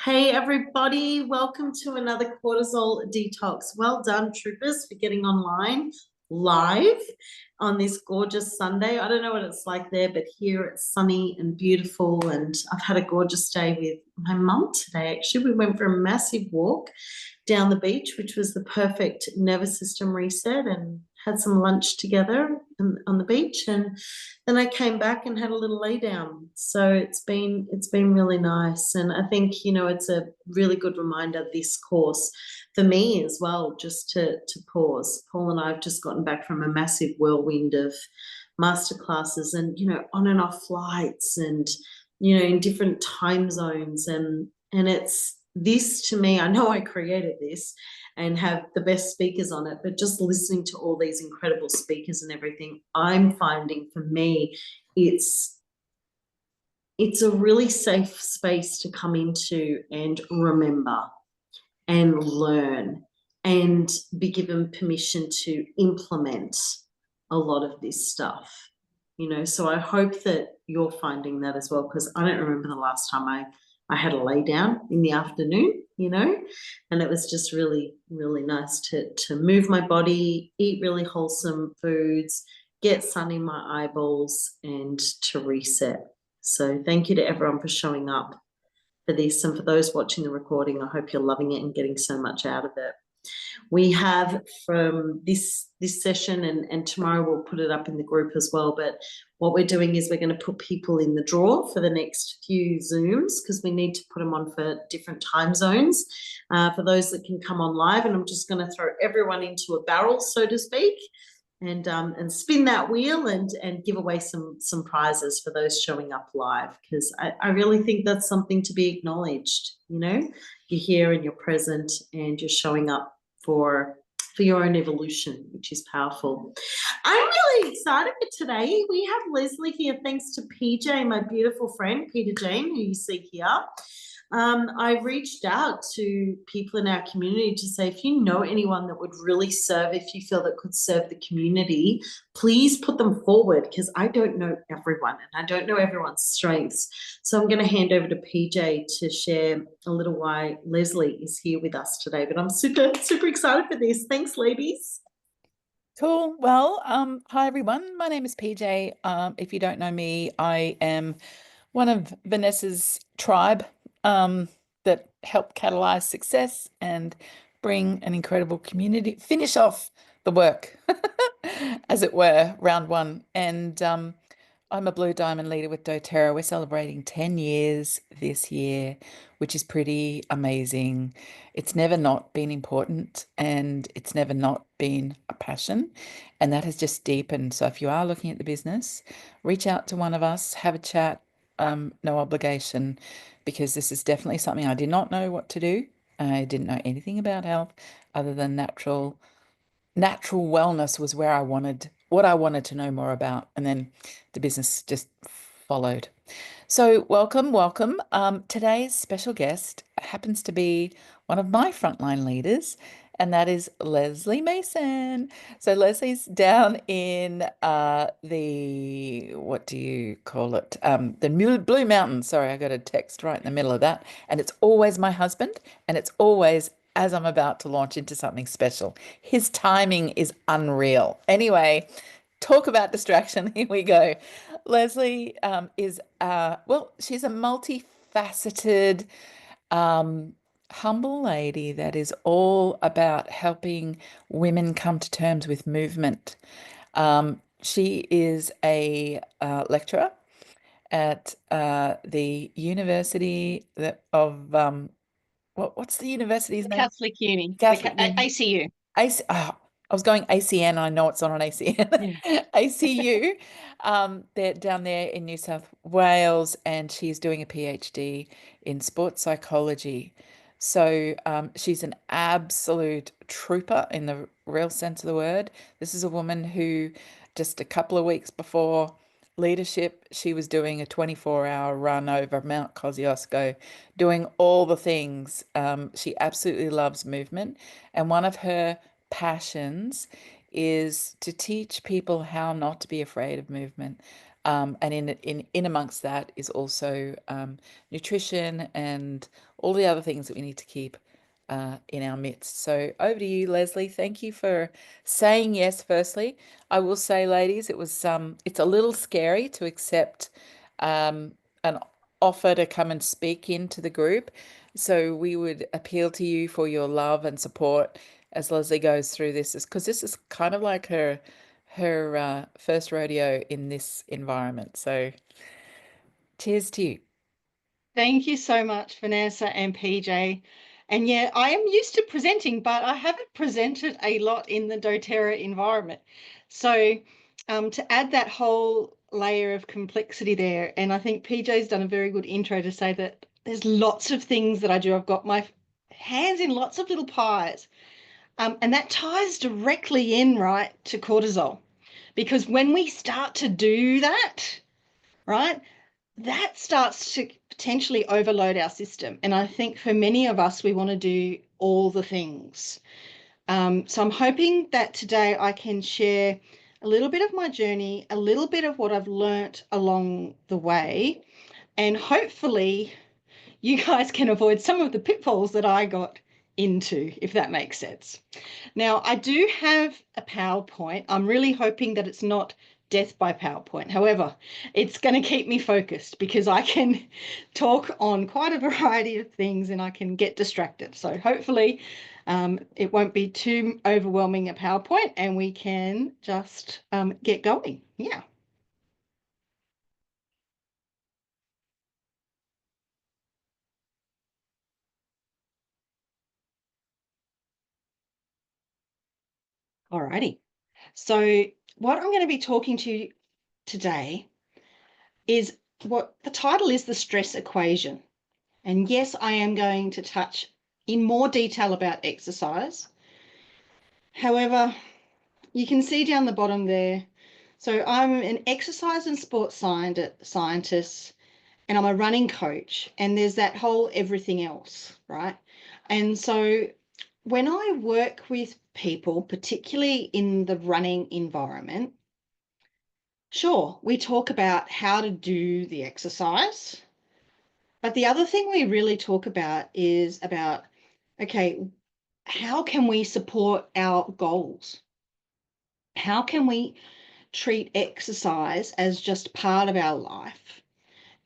Hey everybody, welcome to another cortisol detox. Well done, troopers, for getting online live on this gorgeous Sunday. I don't know what it's like there, but here it's sunny and beautiful. And I've had a gorgeous day with my mum today. Actually, we went for a massive walk down the beach, which was the perfect nervous system reset, and had some lunch together on the beach. And then I came back and had a little lay down. So it's been really nice. And I think, it's a really good reminder, this course, for me as well, just to pause. Paul and I have just gotten back from a massive whirlwind of masterclasses and, on and off flights and, in different time zones. And it's this, to me, I know I created this and have the best speakers on it, but just listening to all these incredible speakers and everything, I'm finding, for me, it's a really safe space to come into and remember and learn and be given permission to implement a lot of this stuff. So I hope that you're finding that as well, because I don't remember the last time I had a lay down in the afternoon, and it was just really, really nice to move my body, eat really wholesome foods, get sun in my eyeballs, and to reset. So thank you to everyone for showing up for this, and for those watching the recording, I hope you're loving it and getting so much out of it. We have, from this session, and tomorrow we'll put it up in the group as well, but what we're doing is we're going to put people in the draw for the next few Zooms, because we need to put them on for different time zones, for those that can come on live. And I'm just going to throw everyone into a barrel, so to speak, and spin that wheel and give away some prizes for those showing up live, because I really think that's something to be acknowledged. You're here and you're present and you're showing up for your own evolution, which is powerful. I'm really excited for today. We have Leslie here, thanks to PJ, my beautiful friend, Peter Jane, who you see here. I reached out to people in our community to say, if you know anyone that would really serve, if you feel that could serve the community, please put them forward, because I don't know everyone and I don't know everyone's strengths. So I'm going to hand over to PJ to share a little why Leslie is here with us today. But I'm super, super excited for this. Thanks, ladies. Cool. Well, hi everyone. My name is PJ. If you don't know me, I am one of Vanessa's tribe that help catalyze success and bring an incredible community, finish off the work, as it were, round one. And I'm a Blue Diamond leader with doTERRA. We're celebrating 10 years this year, which is pretty amazing. It's never not been important and it's never not been a passion. And that has just deepened. So if you are looking at the business, reach out to one of us, have a chat, no obligation, because this is definitely something I did not know what to do. I didn't know anything about health other than natural wellness was where what I wanted to know more about, and then the business just followed. So welcome, welcome. Today's special guest happens to be one of my frontline leaders, and that is Leslie Mason. So Leslie's down in the, what do you call it? The Blue Mountains. Sorry, I got a text right in the middle of that. And it's always my husband, and it's always as I'm about to launch into something special. His timing is unreal. Anyway, talk about distraction. Here we go. Leslie is, well, she's a multifaceted, humble lady that is all about helping women come to terms with movement. She is a lecturer at the University of what's the university's name? Catholic Uni, Catholic Uni. ACU. I was going ACN. I know it's not on ACN. Yeah. ACU. They're down there in New South Wales, and she's doing a PhD in sports psychology. So she's an absolute trooper in the real sense of the word. This is a woman who just a couple of weeks before leadership, she was doing a 24-hour run over Mount Kosciuszko, doing all the things. She absolutely loves movement. And one of her passions is to teach people how not to be afraid of movement. And in amongst that is also nutrition and all the other things that we need to keep in our midst. So over to you, Leslie. Thank you for saying yes. Firstly, I will say, ladies, it's a little scary to accept an offer to come and speak into the group. So we would appeal to you for your love and support as Leslie goes through this, because this is kind of like her first rodeo in this environment. So cheers to you. Thank you so much, Vanessa and PJ. And yeah, I am used to presenting, but I haven't presented a lot in the doTERRA environment. So to add that whole layer of complexity there, and I think PJ's done a very good intro to say that there's lots of things that I do. I've got my hands in lots of little pies. And that ties directly in, right, to cortisol. Because when we start to do that, right, that starts to potentially overload our system. And I think for many of us, we want to do all the things. So I'm hoping that today I can share a little bit of my journey, a little bit of what I've learnt along the way, and hopefully you guys can avoid some of the pitfalls that I got into, if that makes sense. Now, I do have a PowerPoint. I'm really hoping that it's not death by PowerPoint. However, it's going to keep me focused because I can talk on quite a variety of things and I can get distracted. So hopefully it won't be too overwhelming a PowerPoint and we can just get going. Yeah. Alrighty. So what I'm going to be talking to you today is what the title is, the stress equation. And yes, I am going to touch in more detail about exercise. However, you can see down the bottom there. So I'm an exercise and sports scientist, and I'm a running coach, and there's that whole everything else, right? And so when I work with people, particularly in the running environment, sure, we talk about how to do the exercise. But the other thing we really talk about is about, okay, how can we support our goals? How can we treat exercise as just part of our life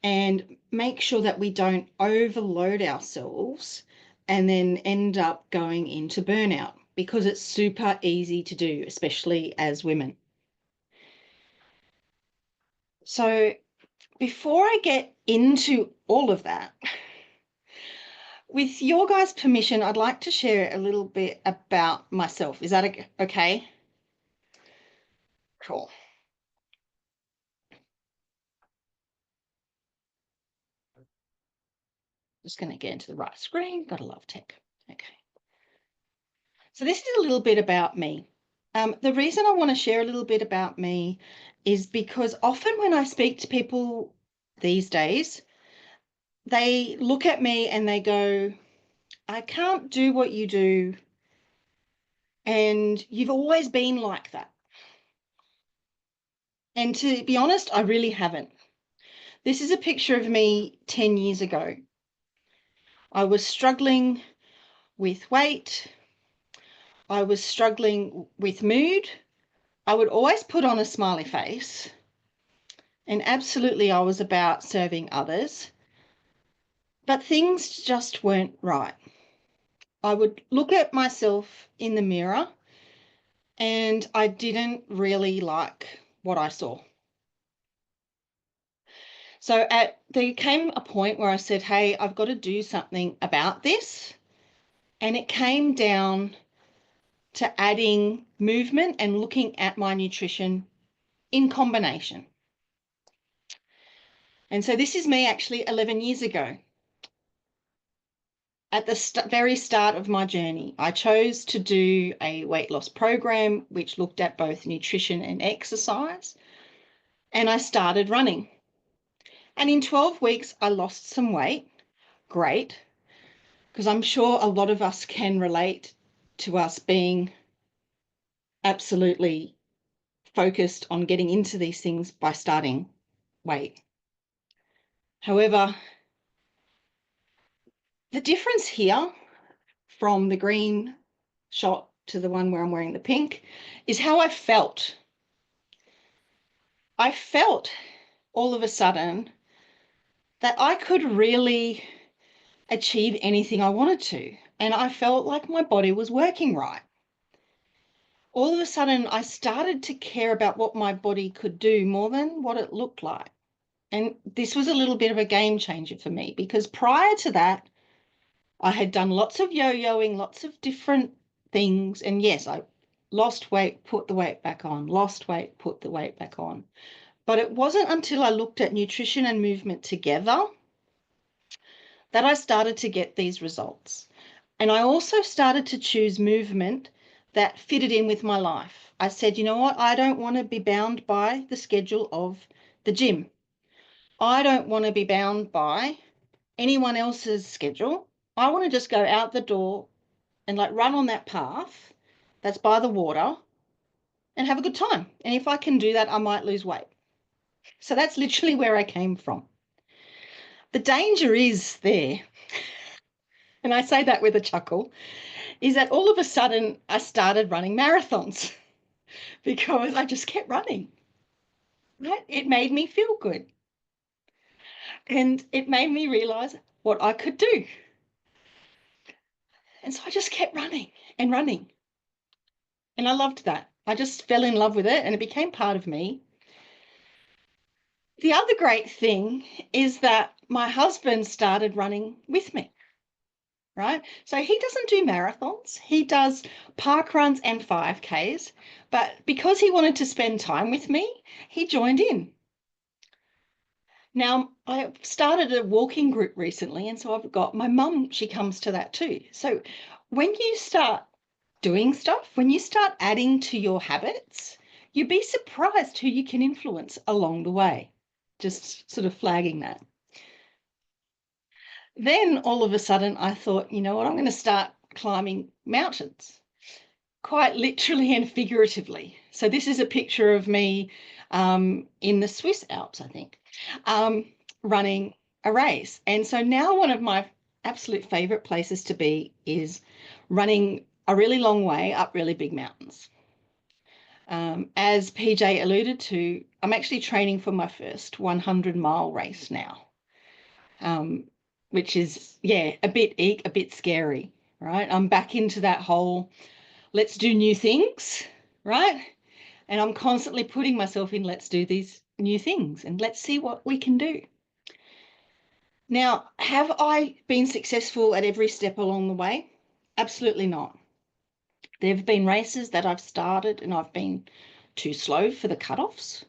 and make sure that we don't overload ourselves and then end up going into burnout, because it's super easy to do, especially as women. So before I get into all of that, with your guys' permission, I'd like to share a little bit about myself. Is that okay? Cool. Just going to get into the right screen. Gotta love tech. Okay. So this is a little bit about me. The reason I want to share a little bit about me is because often when I speak to people these days, they look at me and they go, I can't do what you do. And you've always been like that. And to be honest, I really haven't. This is a picture of me 10 years ago. I was struggling with weight. I was struggling with mood. I would always put on a smiley face. And absolutely, I was about serving others. But things just weren't right. I would look at myself in the mirror and I didn't really like what I saw. So there came a point where I said, hey, I've got to do something about this. And it came down to adding movement and looking at my nutrition in combination. And so this is me actually 11 years ago. At the very start of my journey, I chose to do a weight loss program which looked at both nutrition and exercise. And I started running. And in 12 weeks, I lost some weight. Great. Because I'm sure a lot of us can relate to us being absolutely focused on getting into these things by starting weight. However, the difference here from the green shot to the one where I'm wearing the pink is how I felt. I felt all of a sudden that I could really achieve anything I wanted to. And I felt like my body was working right. All of a sudden, I started to care about what my body could do more than what it looked like. And this was a little bit of a game changer for me, because prior to that, I had done lots of yo-yoing, lots of different things. And yes, I lost weight, put the weight back on, lost weight, put the weight back on. But it wasn't until I looked at nutrition and movement together that I started to get these results. And I also started to choose movement that fitted in with my life. I said, you know what? I don't want to be bound by the schedule of the gym. I don't want to be bound by anyone else's schedule. I want to just go out the door and like run on that path that's by the water and have a good time. And if I can do that, I might lose weight. So that's literally where I came from. The danger is there, and I say that with a chuckle, is that all of a sudden I started running marathons because I just kept running. Right? It made me feel good. And it made me realize what I could do. And so I just kept running and running. And I loved that. I just fell in love with it and it became part of me. The other great thing is that my husband started running with me. Right? So he doesn't do marathons. He does park runs and 5Ks. But because he wanted to spend time with me, he joined in. Now, I started a walking group recently, and so I've got my mum, she comes to that too. So when you start doing stuff, when you start adding to your habits, you'd be surprised who you can influence along the way. Just sort of flagging that. Then all of a sudden I thought, you know what, I'm going to start climbing mountains, quite literally and figuratively. So this is a picture of me in the Swiss Alps, I think, running a race. And so now one of my absolute favorite places to be is running a really long way up really big mountains. As PJ alluded to, I'm actually training for my first 100-mile race now. Which is, yeah, a bit scary, right? I'm back into that whole, let's do new things, right? And I'm constantly putting myself in, let's do these new things and let's see what we can do. Now, have I been successful at every step along the way? Absolutely not. There have been races that I've started and I've been too slow for the cutoffs.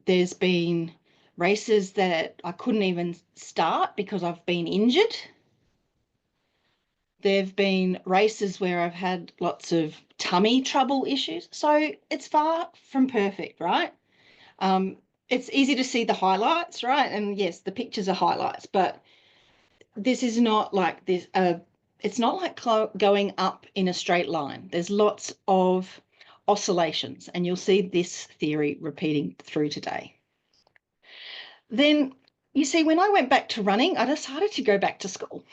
There's been races that I couldn't even start because I've been injured. There've been races where I've had lots of tummy trouble issues. So it's far from perfect, right? It's easy to see the highlights, right? And yes, the pictures are highlights, but this is not like this. It's not like going up in a straight line. There's lots of oscillations, and you'll see this theory repeating through today. Then you see, when I went back to running, I decided to go back to school.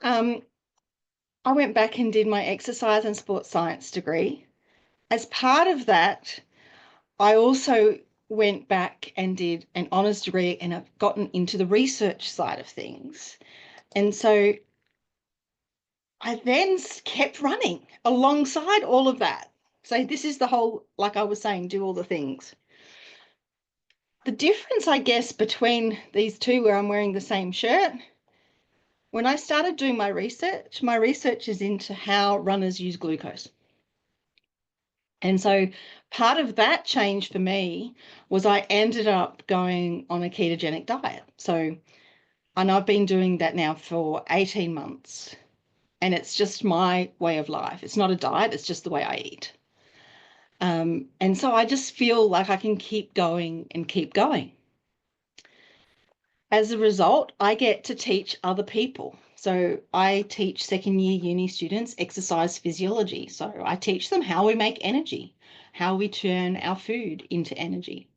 I went back and did my exercise and sports science degree. As part of that, I also went back and did an honours degree and I've gotten into the research side of things. And so I then kept running alongside all of that. So this is the whole, like I was saying, do all the things. The difference, I guess, between these two where I'm wearing the same shirt, when I started doing my research is into how runners use glucose. And so part of that change for me was I ended up going on a ketogenic diet. So, and I've been doing that now for 18 months. And it's just my way of life. It's not a diet, it's just the way I eat. And so I just feel like I can keep going and keep going. as a result, I get to teach other people. So I teach second year uni students exercise physiology. So I teach them how we make energy, how we turn our food into energy.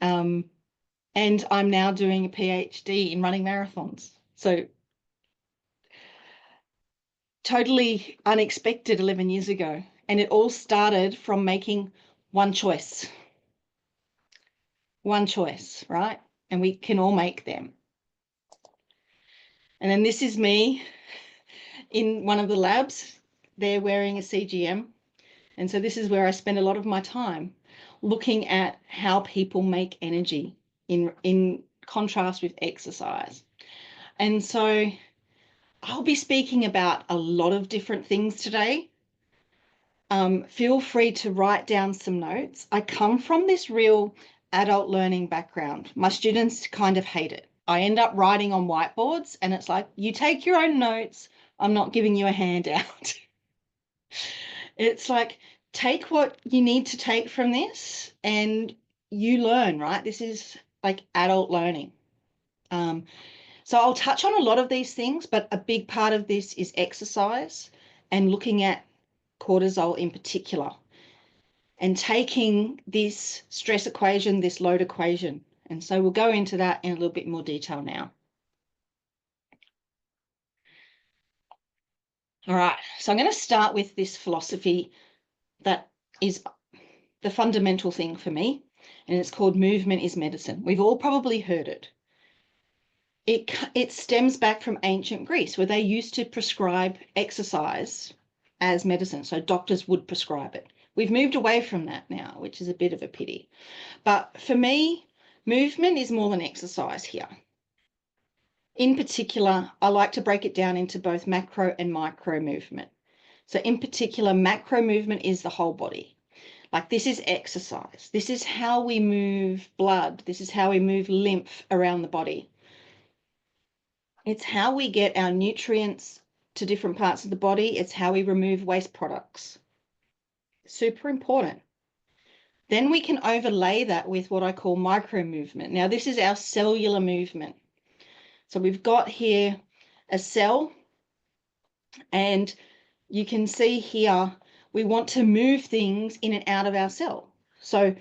And I'm now doing a PhD in running marathons. So totally unexpected 11 years ago. And it all started from making one choice. One choice, right? And we can all make them. And then this is me in one of the labs. They're wearing a CGM. And so this is where I spend a lot of my time looking at how people make energy in contrast with exercise. And so I'll be speaking about a lot of different things today. Feel free to write down some notes. I come from this real adult learning background. My students kind of hate it. I end up writing on whiteboards and it's like, you take your own notes. I'm not giving you a handout. It's like, take what you need to take from this and you learn, right? This is like adult learning. So I'll touch on a lot of these things, but a big part of this is exercise and looking at cortisol in particular and taking this stress equation, this load equation. And so we'll go into that in a little bit more detail now. All right, so I'm going to start with this philosophy that is the fundamental thing for me, and it's called movement is medicine. We've all probably heard it. It stems back from ancient Greece, where they used to prescribe exercise as medicine. So doctors would prescribe it. We've moved away from that now, which is a bit of a pity. But for me, movement is more than exercise here. In particular, I like to break it down into both macro and micro movement. So in particular, macro movement is the whole body. Like this is exercise. This is how we move blood. This is how we move lymph around the body. It's how we get our nutrients to different parts of the body. It's how we remove waste products. Super important. Then we can overlay that with what I call micro movement. Now, this is our cellular movement. So we've got here a cell, and you can see here, we want to move things in and out of our cell. So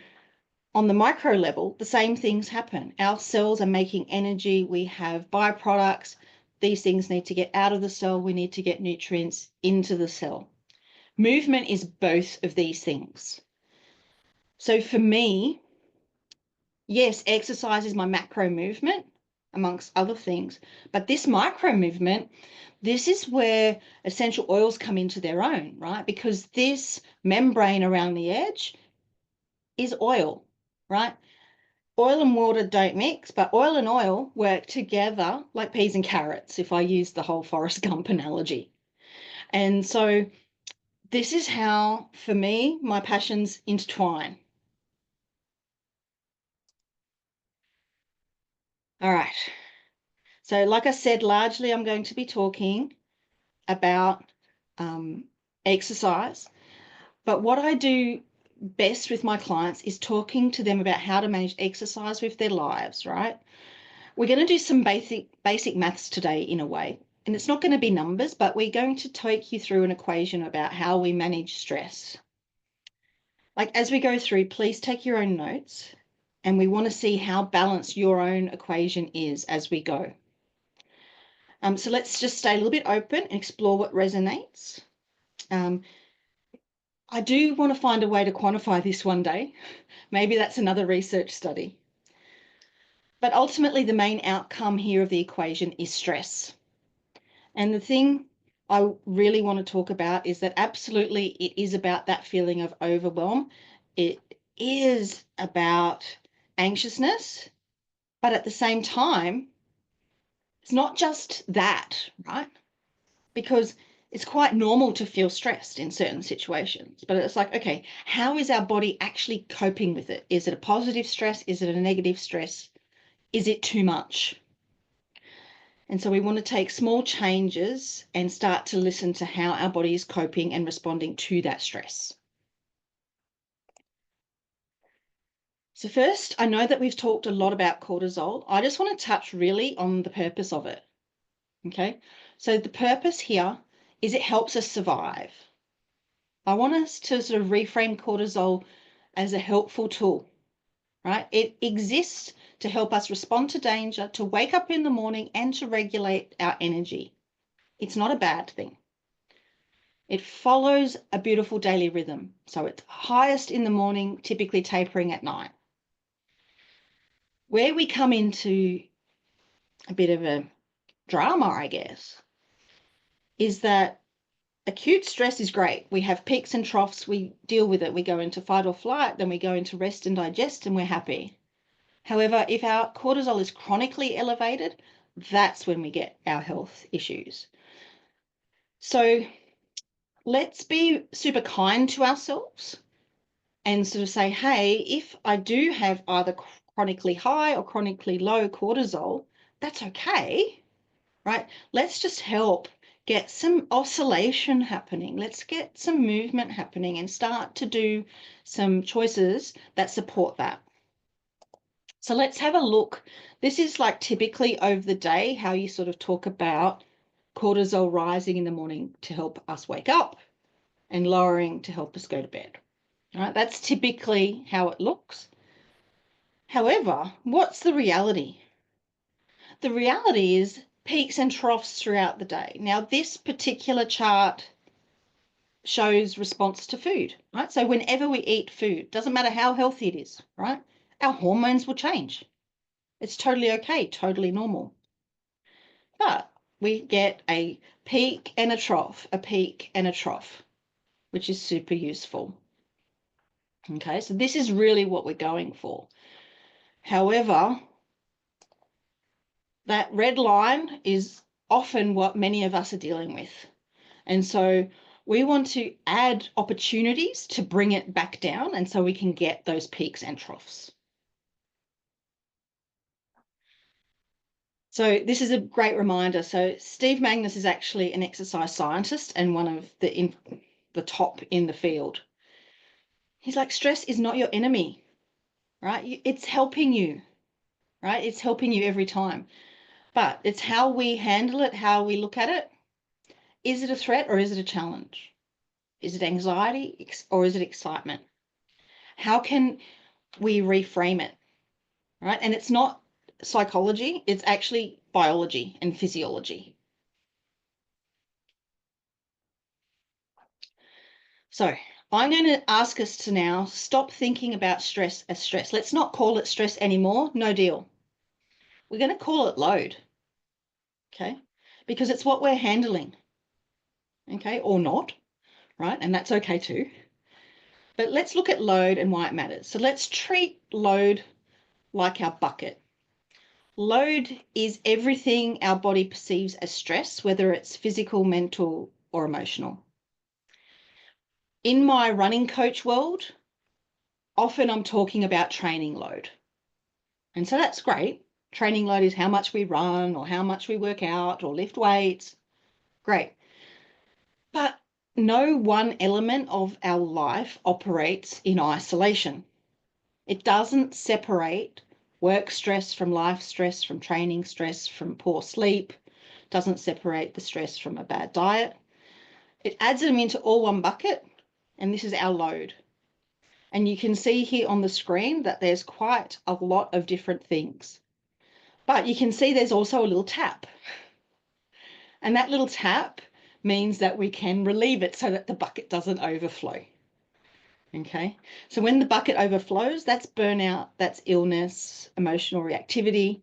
on the micro level, the same things happen. Our cells are making energy. We have byproducts. These things need to get out of the cell. We need to get nutrients into the cell. Movement is both of these things. So for me, yes, exercise is my macro movement, amongst other things. But this micro movement, this is where essential oils come into their own, right? Because this membrane around the edge is oil, right? Oil and water don't mix, but oil and oil work together like peas and carrots, if I use the whole Forrest Gump analogy. And so this is how, for me, my passions intertwine. All right. So like I said, largely I'm going to be talking about exercise. But what I do best with my clients is talking to them about how to manage exercise with their lives, right? We're going to do some basic maths today in a way. And it's not going to be numbers, but we're going to take you through an equation about how we manage stress. Like as we go through, please take your own notes. And we want to see how balanced your own equation is as we go. So let's just stay a little bit open and explore what resonates. I do want to find a way to quantify this one day. Maybe that's another research study. But ultimately, the main outcome here of the equation is stress. And the thing I really want to talk about is that absolutely it is about that feeling of overwhelm. It is about anxiousness, but at the same time, it's not just that, right? Because it's quite normal to feel stressed in certain situations, but it's like, okay, how is our body actually coping with it? Is it a positive stress? Is it a negative stress? Is it too much? And so we want to take small changes and start to listen to how our body is coping and responding to that stress. So first, I know that we've talked a lot about cortisol. I just want to touch really on the purpose of it. Okay, so the purpose here is it helps us survive. I want us to sort of reframe cortisol as a helpful tool, right? It exists to help us respond to danger, to wake up in the morning, and to regulate our energy. It's not a bad thing. It follows a beautiful daily rhythm. So it's highest in the morning, typically tapering at night. Where we come into a bit of a drama, I guess, is that acute stress is great. We have peaks and troughs, we deal with it. We go into fight or flight, then we go into rest and digest, and we're happy. However, if our cortisol is chronically elevated, that's when we get our health issues. So let's be super kind to ourselves and sort of say, hey, if I do have either chronically high or chronically low cortisol, that's okay, right? Let's just help get some oscillation happening. Let's get some movement happening and start to do some choices that support that. So let's have a look. This is like typically over the day, how you sort of talk about cortisol rising in the morning to help us wake up and lowering to help us go to bed. All right, that's typically how it looks. However, what's the reality? The reality is peaks and troughs throughout the day. Now, this particular chart shows response to food, right? So whenever we eat food, doesn't matter how healthy it is, right? Our hormones will change. It's totally okay, totally normal. But we get a peak and a trough, a peak and a trough, which is super useful. Okay, so this is really what we're going for. However, that red line is often what many of us are dealing with. And so we want to add opportunities to bring it back down, and so we can get those peaks and troughs. So this is a great reminder. So Steve Magnus is actually an exercise scientist and one of the top in the field. He's like, stress is not your enemy, right? It's helping you, right? It's helping you every time. But it's how we handle it, how we look at it. Is it a threat or is it a challenge? Is it anxiety or is it excitement? How can we reframe it, right? And it's not psychology, it's actually biology and physiology. So I'm going to ask us to now stop thinking about stress as stress. Let's not call it stress anymore. No deal. We're going to call it load, okay? Because it's what we're handling, okay? Or not, right? And that's okay too. But let's look at load and why it matters. So let's treat load like our bucket. Load is everything our body perceives as stress, whether it's physical, mental, or emotional. In my running coach world, often I'm talking about training load. And so that's great. Training load is how much we run or how much we work out or lift weights. Great. But no one element of our life operates in isolation. It doesn't separate work stress from life stress, from training stress, from poor sleep. It doesn't separate the stress from a bad diet. It adds them into all one bucket, and this is our load. And you can see here on the screen that there's quite a lot of different things. But you can see there's also a little tap. And that little tap means that we can relieve it so that the bucket doesn't overflow. Okay, so when the bucket overflows, that's burnout, that's illness, emotional reactivity.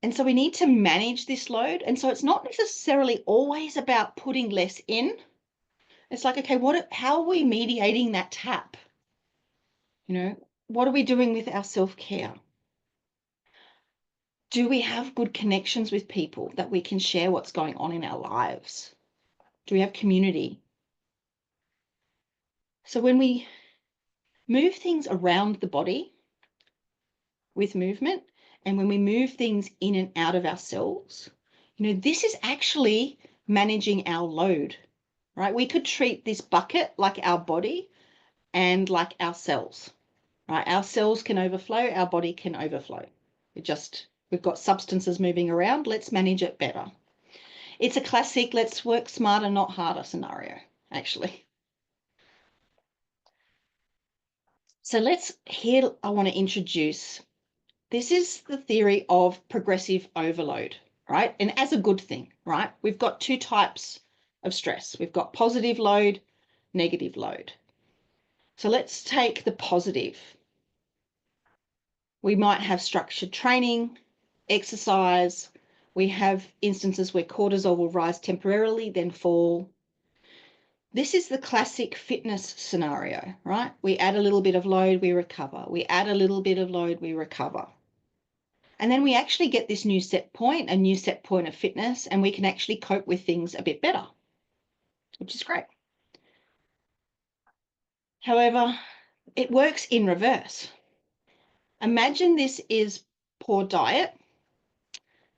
And so we need to manage this load. And so it's not necessarily always about putting less in. It's like, okay, how are we mediating that tap? You know, what are we doing with our self-care? Do we have good connections with people that we can share what's going on in our lives? Do we have community? So when we move things around the body with movement, and when we move things in and out of our cells, you know, this is actually managing our load, right? We could treat this bucket like our body and like our cells, right? Our cells can overflow, our body can overflow. We've got substances moving around, let's manage it better. It's a classic let's work smarter, not harder scenario, actually. So I want to introduce, this is the theory of progressive overload, right? And as a good thing, right? We've got two types of stress. We've got positive load, negative load. So let's take the positive. We might have structured training, exercise. We have instances where cortisol will rise temporarily, then fall. This is the classic fitness scenario, right? We add a little bit of load, we recover. We add a little bit of load, we recover. And then we actually get this new set point, a new set point of fitness, and we can actually cope with things a bit better, which is great. However, it works in reverse. Imagine this is poor diet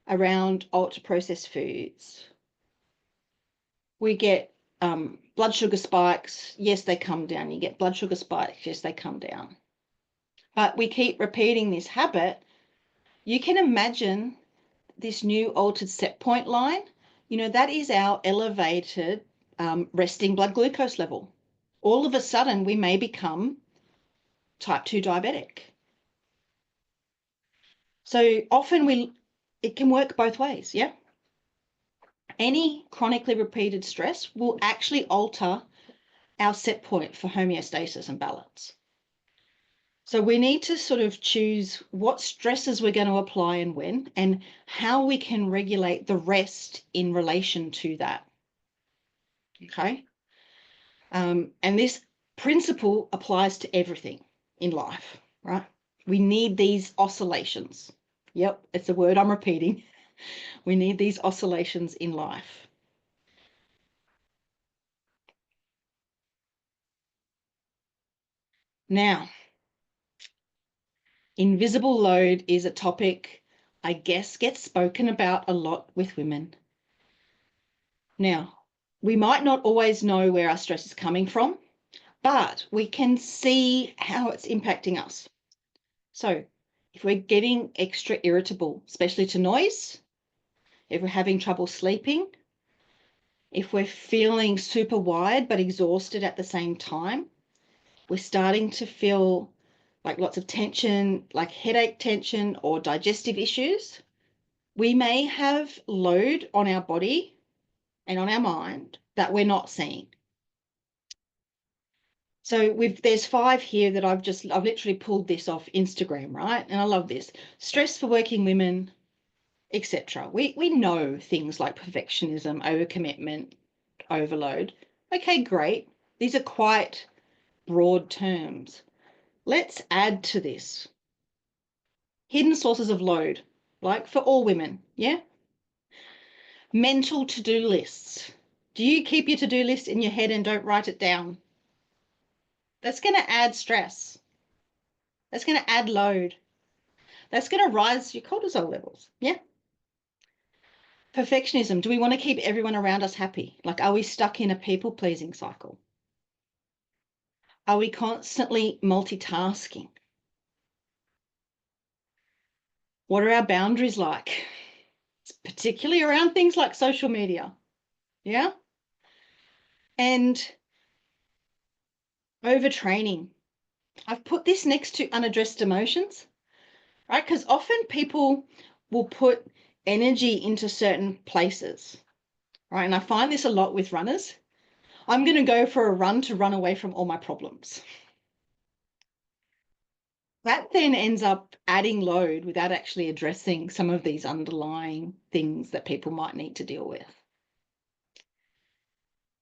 around ultra-processed foods. We get blood sugar spikes. Yes, they come down. You get blood sugar spikes. Yes, they come down. But we keep repeating this habit. You can imagine this new altered set point line. You know, that is our elevated resting blood glucose level. All of a sudden, we may become type 2 diabetic. So often it can work both ways, yeah? Any chronically repeated stress will actually alter our set point for homeostasis and balance. So we need to sort of choose what stresses we're going to apply and when, and how we can regulate the rest in relation to that. Okay? And this principle applies to everything in life, right? We need these oscillations. Yep, it's a word I'm repeating. We need these oscillations in life. Now, invisible load is a topic I guess gets spoken about a lot with women. Now, we might not always know where our stress is coming from, but we can see how it's impacting us. So if we're getting extra irritable, especially to noise, if we're having trouble sleeping, if we're feeling super wired but exhausted at the same time, we're starting to feel like lots of tension, like headache tension or digestive issues, we may have load on our body and on our mind that we're not seeing. So there's 5 here that I've literally pulled this off Instagram, right? And I love this. Stress for working women, etc. We know things like perfectionism, overcommitment, overload. Okay, great. These are quite broad terms. Let's add to this. Hidden sources of load, like for all women, yeah? Mental to-do lists. Do you keep your to-do list in your head and don't write it down? That's going to add stress. That's going to add load. That's going to rise your cortisol levels, yeah? Perfectionism. Do we want to keep everyone around us happy? Like, are we stuck in a people-pleasing cycle? Are we constantly multitasking? What are our boundaries like? Particularly around things like social media, yeah? And overtraining. I've put this next to unaddressed emotions, right? Because often people will put energy into certain places, right? And I find this a lot with runners. I'm going to go for a run to run away from all my problems. That then ends up adding load without actually addressing some of these underlying things that people might need to deal with.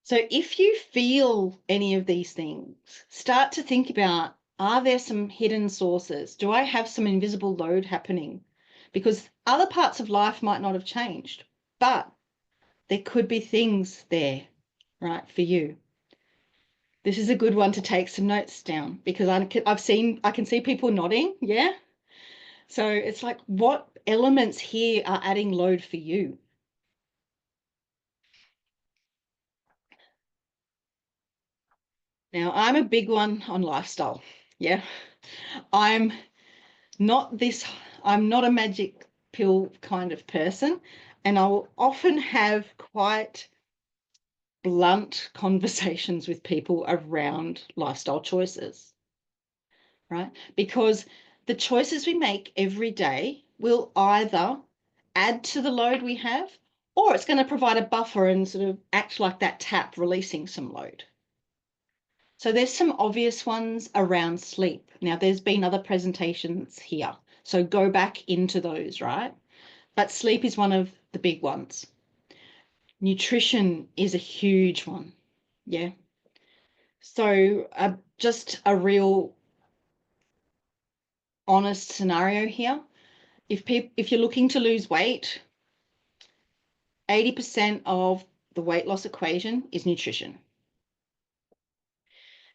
So if you feel any of these things, start to think about, are there some hidden sources? Do I have some invisible load happening? Because other parts of life might not have changed, but there could be things there, right, for you. This is a good one to take some notes down because I can see people nodding, yeah? So it's like, what elements here are adding load for you? Now, I'm a big one on lifestyle. Yeah. I'm not a magic pill kind of person, and I will often have quite blunt conversations with people around lifestyle choices, right? Because the choices we make every day will either add to the load we have, or it's going to provide a buffer and sort of act like that tap releasing some load. So there's some obvious ones around sleep. Now, there's been other presentations here, so go back into those, right? But sleep is one of the big ones. Nutrition is a huge one, yeah? So just a real honest scenario here. If you're looking to lose weight, 80% of the weight loss equation is nutrition.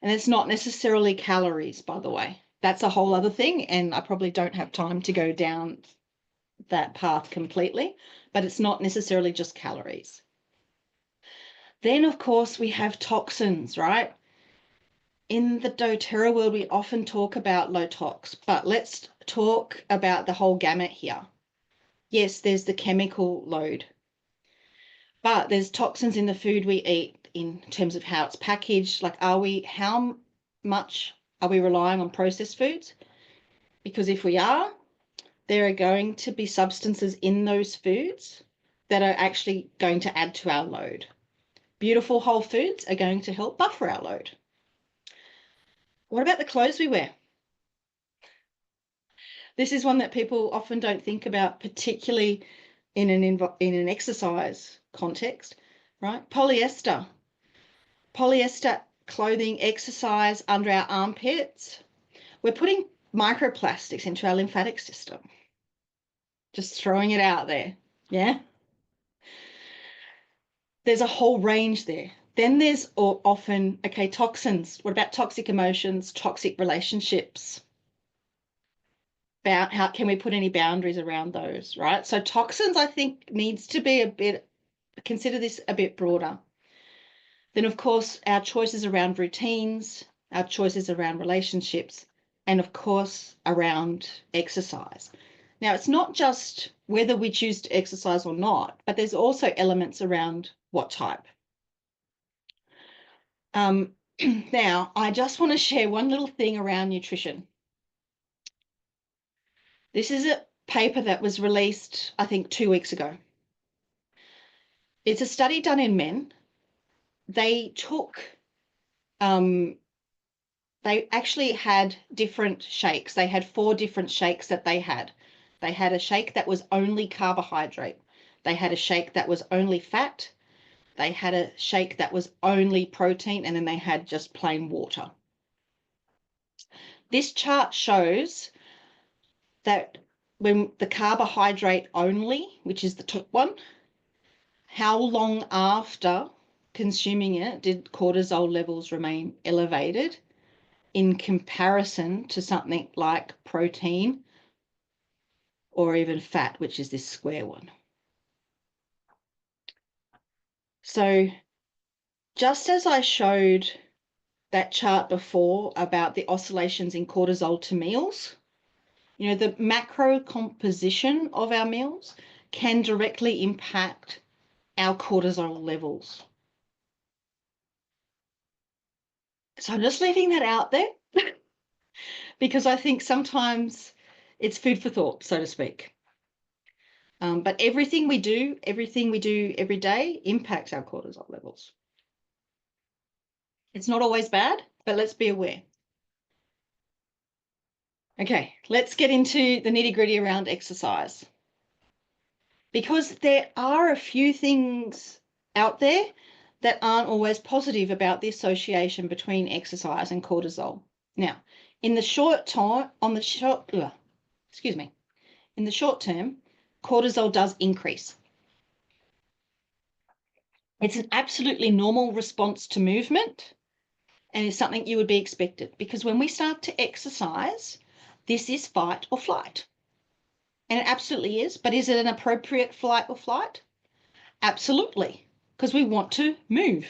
And it's not necessarily calories, by the way. That's a whole other thing, and I probably don't have time to go down that path completely, but it's not necessarily just calories. Then, of course, we have toxins, right? In the doTERRA world, we often talk about low tox, but let's talk about the whole gamut here. Yes, there's the chemical load, but there's toxins in the food we eat in terms of how it's packaged. Like, how much are we relying on processed foods? Because if we are, there are going to be substances in those foods that are actually going to add to our load. Beautiful whole foods are going to help buffer our load. What about the clothes we wear? This is one that people often don't think about, particularly in an exercise context, right? Polyester clothing, exercise under our armpits. We're putting microplastics into our lymphatic system. Just throwing it out there, yeah? There's a whole range there. Then there's often, okay, toxins. What about toxic emotions, toxic relationships? How can we put any boundaries around those, right? So toxins, I think, needs to be consider this a bit broader. Then, of course, our choices around routines, our choices around relationships, and of course, around exercise. Now, it's not just whether we choose to exercise or not, but there's also elements around what type. Now, I just want to share one little thing around nutrition. This is a paper that was released, I think, 2 weeks ago. It's a study done in men. They actually had different shakes. They had 4 different shakes that they had. They had a shake that was only carbohydrate. They had a shake that was only fat. They had a shake that was only protein, and then they had just plain water. This chart shows that when the carbohydrate only, which is the top one, how long after consuming it did cortisol levels remain elevated in comparison to something like protein or even fat, which is this square one. So just as I showed that chart before about the oscillations in cortisol to meals, you know, the macro composition of our meals can directly impact our cortisol levels. So I'm just leaving that out there because I think sometimes it's food for thought, so to speak. But everything we do every day impacts our cortisol levels. It's not always bad, but let's be aware. Okay, let's get into the nitty-gritty around exercise. Because there are a few things out there that aren't always positive about the association between exercise and cortisol. Now, in the short term, cortisol does increase. It's an absolutely normal response to movement and is something you would be expected, because when we start to exercise, this is fight or flight. And it absolutely is, but is it an appropriate flight or flight? Absolutely, because we want to move.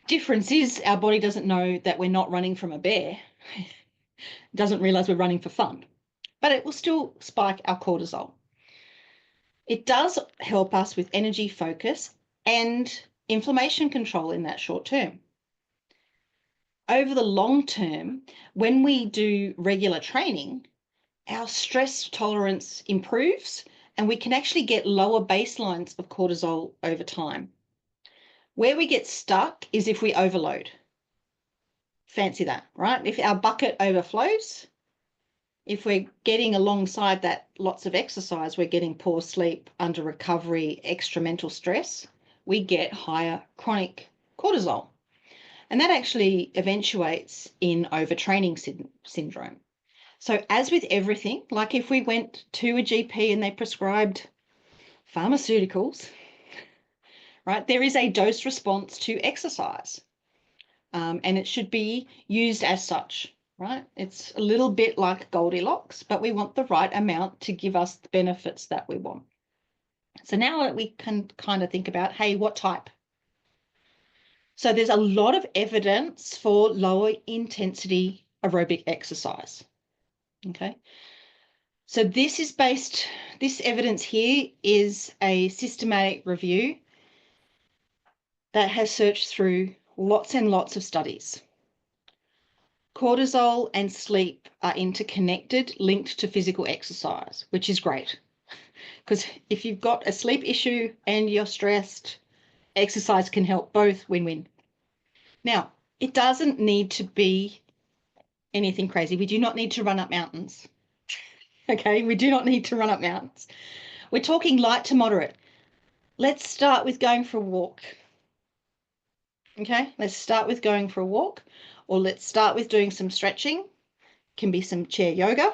Difference is our body doesn't know that we're not running from a bear. It doesn't realize we're running for fun, but it will still spike our cortisol. It does help us with energy focus and inflammation control in that short term. Over the long term, when we do regular training, our stress tolerance improves and we can actually get lower baselines of cortisol over time. Where we get stuck is if we overload. Fancy that, right? If our bucket overflows, if we're getting alongside that lots of exercise, we're getting poor sleep, under recovery, extra mental stress, we get higher chronic cortisol. And that actually eventuates in overtraining syndrome. So as with everything, like if we went to a GP and they prescribed pharmaceuticals, right, there is a dose response to exercise. And it should be used as such, right? It's a little bit like Goldilocks, but we want the right amount to give us the benefits that we want. So now we can kind of think about, hey, what type? So there's a lot of evidence for lower intensity aerobic exercise. Okay. So this evidence here is a systematic review that has searched through lots and lots of studies. Cortisol and sleep are interconnected, linked to physical exercise, which is great. Because if you've got a sleep issue and you're stressed, exercise can help, both win-win. Now, it doesn't need to be anything crazy. We do not need to run up mountains. Okay, we do not need to run up mountains. We're talking light to moderate. Let's start with going for a walk. Okay, let's start with going for a walk, or let's start with doing some stretching. Can be some chair yoga.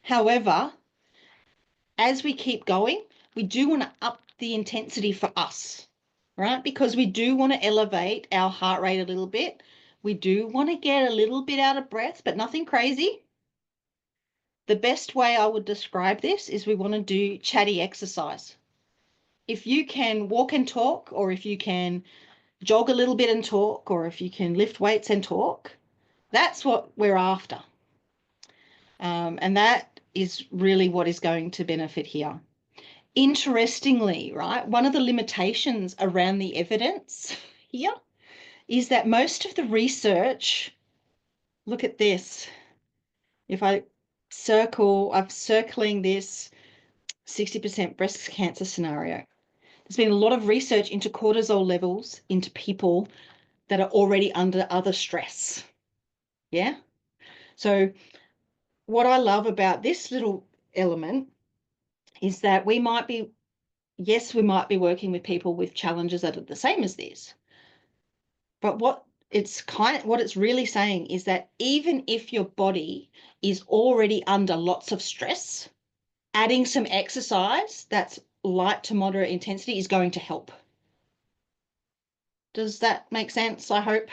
However, as we keep going, we do want to up the intensity for us, right? Because we do want to elevate our heart rate a little bit. We do want to get a little bit out of breath, but nothing crazy. The best way I would describe this is we want to do chatty exercise. If you can walk and talk, or if you can jog a little bit and talk, or if you can lift weights and talk, that's what we're after. And that is really what is going to benefit here. Interestingly, right, one of the limitations around the evidence here is that most of the research, look at this. If I'm circling this 60% breast cancer scenario. There's been a lot of research into cortisol levels into people that are already under other stress. Yeah. So what I love about this little element is that we might be working with people with challenges that are the same as this. But what it's really saying is that even if your body is already under lots of stress, adding some exercise that's light to moderate intensity is going to help. Does that make sense? I hope.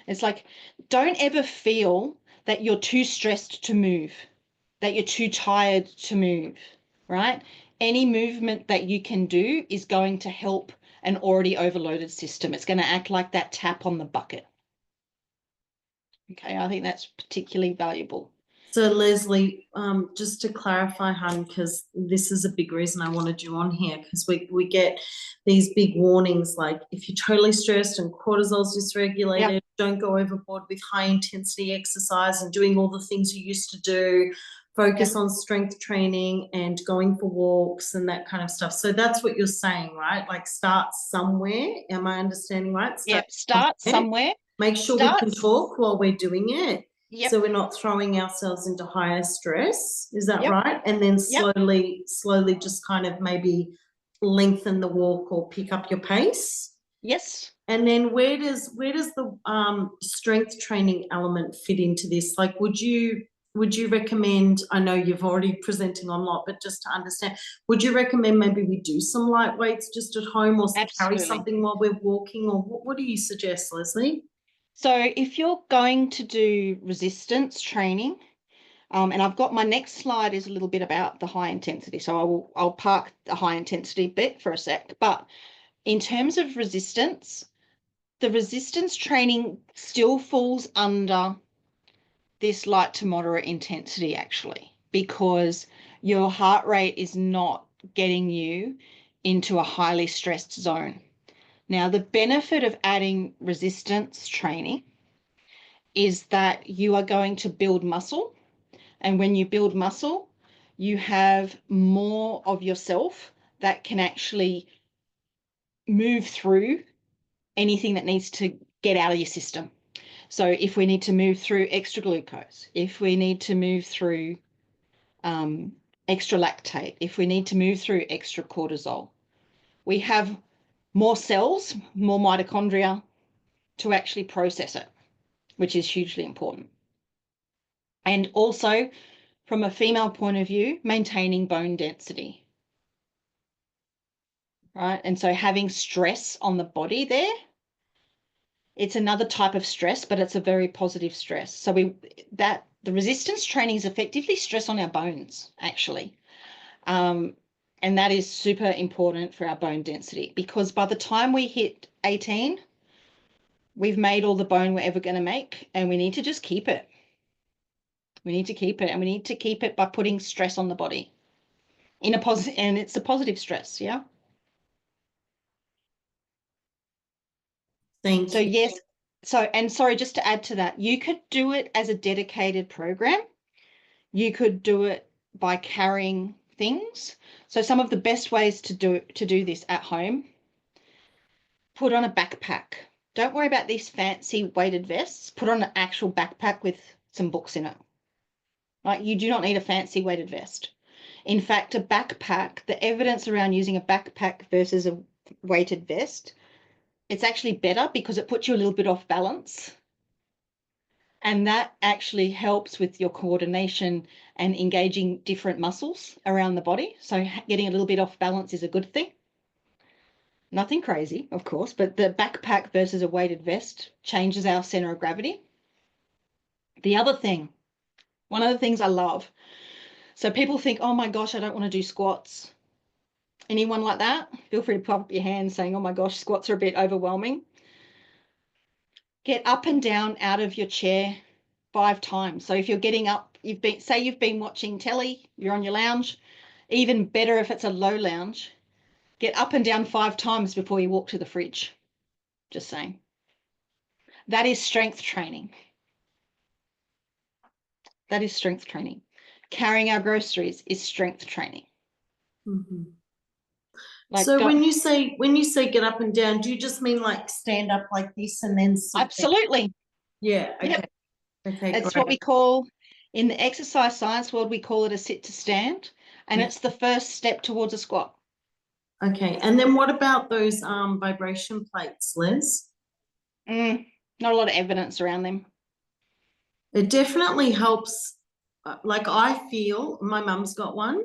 It's like, don't ever feel that you're too stressed to move, that you're too tired to move, right? Any movement that you can do is going to help an already overloaded system. It's going to act like that tap on the bucket. Okay, I think that's particularly valuable. So Leslie, just to clarify, hun, because this is a big reason I wanted you on here, because we get these big warnings like if you're totally stressed and cortisol's dysregulated, don't go overboard with high intensity exercise and doing all the things you used to do. Focus on strength training and going for walks and that kind of stuff. So that's what you're saying, right? Like start somewhere. Am I understanding right? Start somewhere. Make sure we can talk while we're doing it. Yep. So we're not throwing ourselves into higher stress. Is that right? And then slowly just kind of maybe lengthen the walk or pick up your pace. Yes. And then where does the strength training element fit into this? Like, would you recommend, I know you've already presenting on a lot, but just to understand, would you recommend maybe we do some light weights just at home or carry something while we're walking, or what do you suggest, Leslie? So if you're going to do resistance training, and I've got my next slide is a little bit about the high intensity. So I'll park the high intensity bit for a sec. But in terms of resistance, the resistance training still falls under this light to moderate intensity actually, because your heart rate is not getting you into a highly stressed zone. Now, the benefit of adding resistance training is that you are going to build muscle. And when you build muscle, you have more of yourself that can actually move through anything that needs to get out of your system. So if we need to move through extra glucose, if we need to move through extra lactate, if we need to move through extra cortisol, we have more cells, more mitochondria to actually process it, which is hugely important. And also, from a female point of view, maintaining bone density, right? And so having stress on the body there, it's another type of stress, but it's a very positive stress. So the resistance training is effectively stress on our bones, actually. And that is super important for our bone density, because by the time we hit 18, we've made all the bone we're ever going to make, and we need to just keep it. We need to keep it, and we need to keep it by putting stress on the body in a positive, and it's a positive stress, yeah. Thank So you. yes, and sorry, just to add to that, you could do it as a dedicated program. You could do it by carrying things. So some of the best ways to do this at home: put on a backpack. Don't worry about these fancy weighted vests. Put on an actual backpack with some books in it. Like, you do not need a fancy weighted vest. In fact, a backpack, the evidence around using a backpack versus a weighted vest, it's actually better because it puts you a little bit off balance. And that actually helps with your coordination and engaging different muscles around the body. So getting a little bit off balance is a good thing. Nothing crazy, of course, but the backpack versus a weighted vest changes our center of gravity. The other thing, one of the things I love, so people think, oh my gosh, I don't want to do squats. Anyone like that? Feel free to pop up your hand saying, oh my gosh, squats are a bit overwhelming. Get up and down out of your chair 5 times. So if you're getting up, you've been watching telly, you're on your lounge, even better if it's a low lounge, get up and down 5 times before you walk to the fridge. Just saying. That is strength training. That is strength training. Carrying our groceries is strength training. Mm-hmm. Like, so when you say get up and down, do you just mean like stand up like this and then sit absolutely. down? Yeah. Okay. Yep. Okay. It's great. what we call, in the exercise science world, we call it a sit to stand, and it's the first step towards a squat. Okay. And then what about those vibration plates, Liz? Not a lot of evidence around them. It definitely helps. Like, I feel my mum's got one.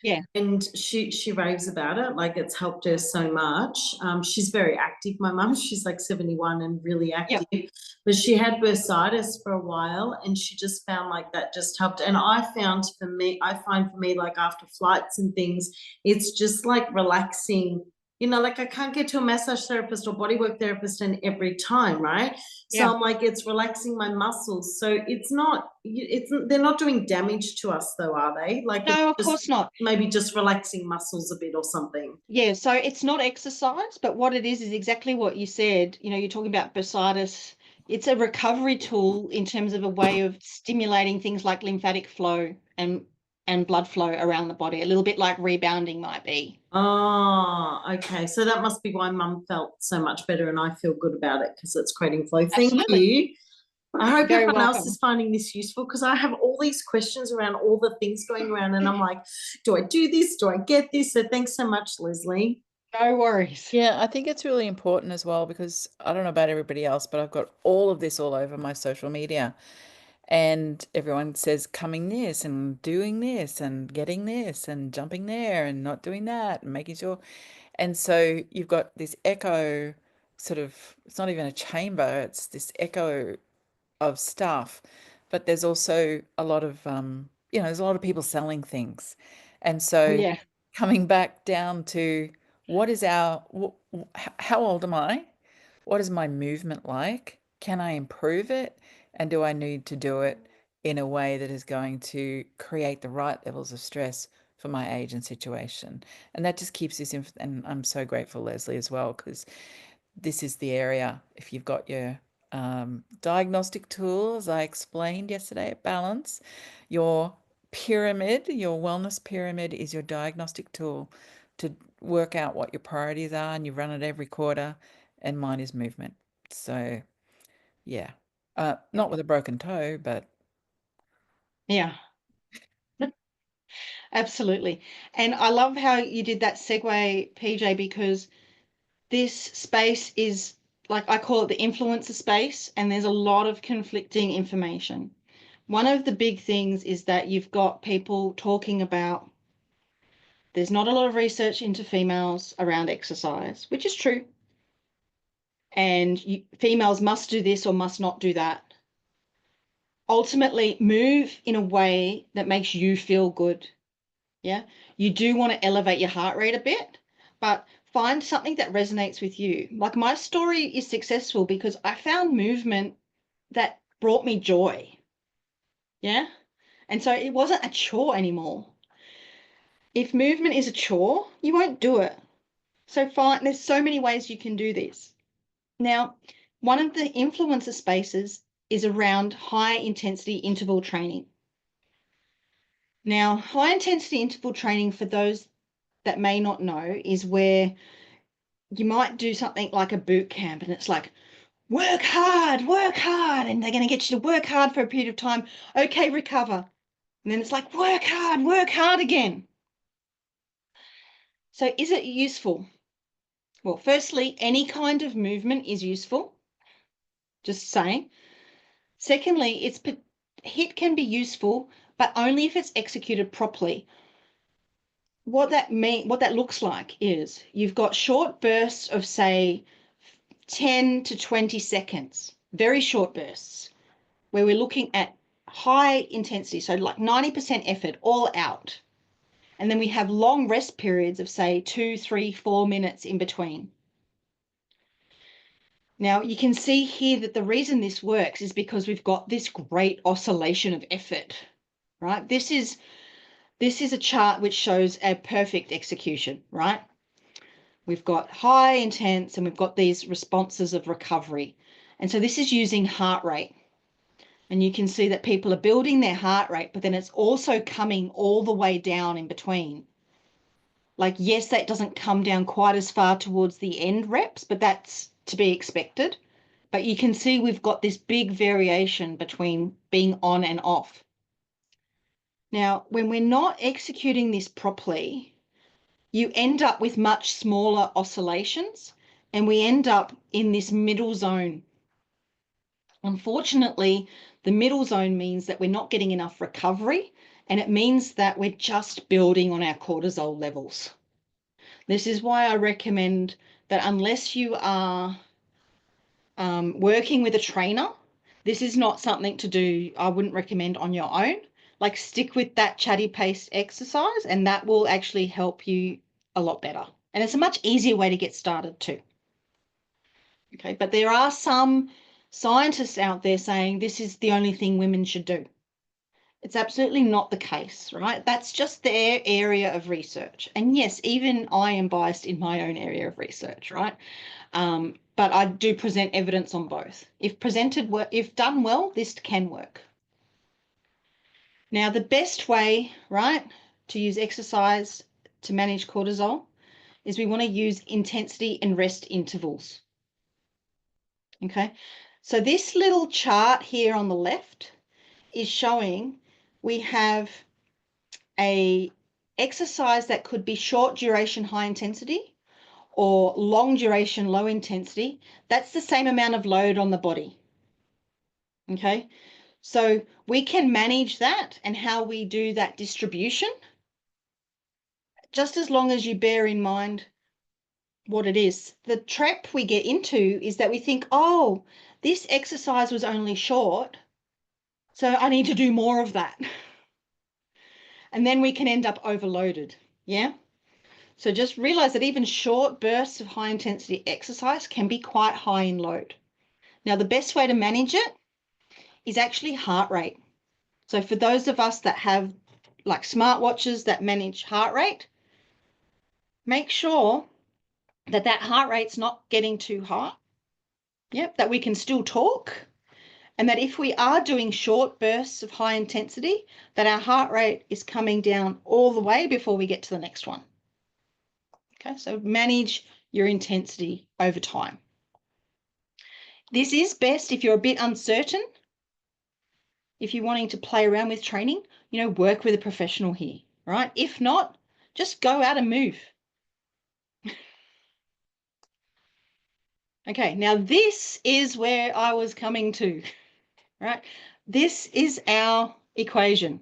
Yeah. And she raves about it. Like, it's helped her so much. She's very active, my mum. She's like 71 and really active. Yep. But she had bursitis for a while, and she just found like that just helped. And I find for me, like after flights and things, it's just like relaxing. You know, like I can't get to a massage therapist or bodywork therapist in every time, right? So yeah. I'm like, it's relaxing my muscles. So they're not doing damage to us though, are they? Like, no, of course not. Maybe just relaxing muscles a bit or something. Yeah, so it's not exercise, but what it is exactly what you said. You know, you're talking about bursitis. It's a recovery tool in terms of a way of stimulating things like lymphatic flow and blood flow around the body, a little bit like rebounding might be. Oh, okay. So that must be why mum felt so much better, and I feel good about it because it's creating flow. Thank you. I hope everyone else is finding this useful, because I have all these questions around all the things going around, and I'm like, do I do this? Do I get this? So thanks so much, Leslie. No worries. Yeah, I think it's really important as well, because I don't know about everybody else, but I've got all of this all over my social media. And everyone says coming this and doing this and getting this and jumping there and not doing that and making sure. And so you've got this echo sort of, it's not even a chamber, it's this echo of stuff. But there's also a lot of, there's a lot of people selling things. And so coming back down to how old am I? What is my movement like? Can I improve it? And do I need to do it in a way that is going to create the right levels of stress for my age and situation. And that just keeps this and I'm so grateful, Leslie, as well, because this is the area, if you've got your diagnostic tools, I explained yesterday at Balance, your pyramid, your wellness pyramid is your diagnostic tool to work out what your priorities are, and you run it every quarter, and mine is movement. So, yeah, not with a broken toe, but Yeah, absolutely. And I love how you did that segue, PJ, because this space is, like, I call it the influencer space, and there's a lot of conflicting information. One of the big things is that you've got people talking about there's not a lot of research into females around exercise, which is true. And females must do this or must not do that. Ultimately, move in a way that makes you feel good. Yeah. You do want to elevate your heart rate a bit, but find something that resonates with you. Like, my story is successful because I found movement that brought me joy. Yeah. And so it wasn't a chore anymore. If movement is a chore, you won't do it. So there's so many ways you can do this. Now, one of the influencer spaces is around high intensity interval training. Now, high intensity interval training, for those that may not know, is where you might do something like a boot camp, and it's like, work hard, and they're going to get you to work hard for a period of time. Okay, recover. And then it's like, work hard again. So is it useful? Well, firstly, any kind of movement is useful. Just saying. Secondly, HIIT can be useful, but only if it's executed properly. What that looks like is you've got short bursts of, say, 10 to 20 seconds, very short bursts, where we're looking at high intensity, so like 90% effort all out. And then we have long rest periods of, say, 2, 3, 4 minutes in between. Now, you can see here that the reason this works is because we've got this great oscillation of effort, right? This is a chart which shows a perfect execution, right? We've got high intense and we've got these responses of recovery. And so this is using heart rate. And you can see that people are building their heart rate, but then it's also coming all the way down in between. Like, yes, that doesn't come down quite as far towards the end reps, but that's to be expected. But you can see we've got this big variation between being on and off. Now, when we're not executing this properly, you end up with much smaller oscillations, and we end up in this middle zone. Unfortunately, the middle zone means that we're not getting enough recovery, and it means that we're just building on our cortisol levels. This is why I recommend that unless you are working with a trainer, this is not something to do, I wouldn't recommend on your own. Like, stick with that chatty pace exercise, and that will actually help you a lot better. And it's a much easier way to get started too. Okay, but there are some scientists out there saying this is the only thing women should do. It's absolutely not the case, right? That's just their area of research. And yes, even I am biased in my own area of research, right? But I do present evidence on both. If done well, this can work. Now, the best way, right, to use exercise to manage cortisol is we want to use intensity and rest intervals. Okay, so this little chart here on the left is showing we have a exercise that could be short duration, high intensity, or long duration, low intensity. That's the same amount of load on the body. Okay, so we can manage that and how we do that distribution, just as long as you bear in mind what it is. The trap we get into is that we think, oh, this exercise was only short, so I need to do more of that. And then we can end up overloaded. Yeah. So just realize that even short bursts of high intensity exercise can be quite high in load. Now, the best way to manage it is actually heart rate. So for those of us that have like smartwatches that manage heart rate, make sure that that heart rate's not getting too high. Yep, that we can still talk, and that if we are doing short bursts of high intensity, that our heart rate is coming down all the way before we get to the next one. Okay, so manage your intensity over time. This is best if you're a bit uncertain. If you're wanting to play around with training, you know, work with a professional here, right? If not, just go out and move. Okay, now this is where I was coming to, right? This is our equation.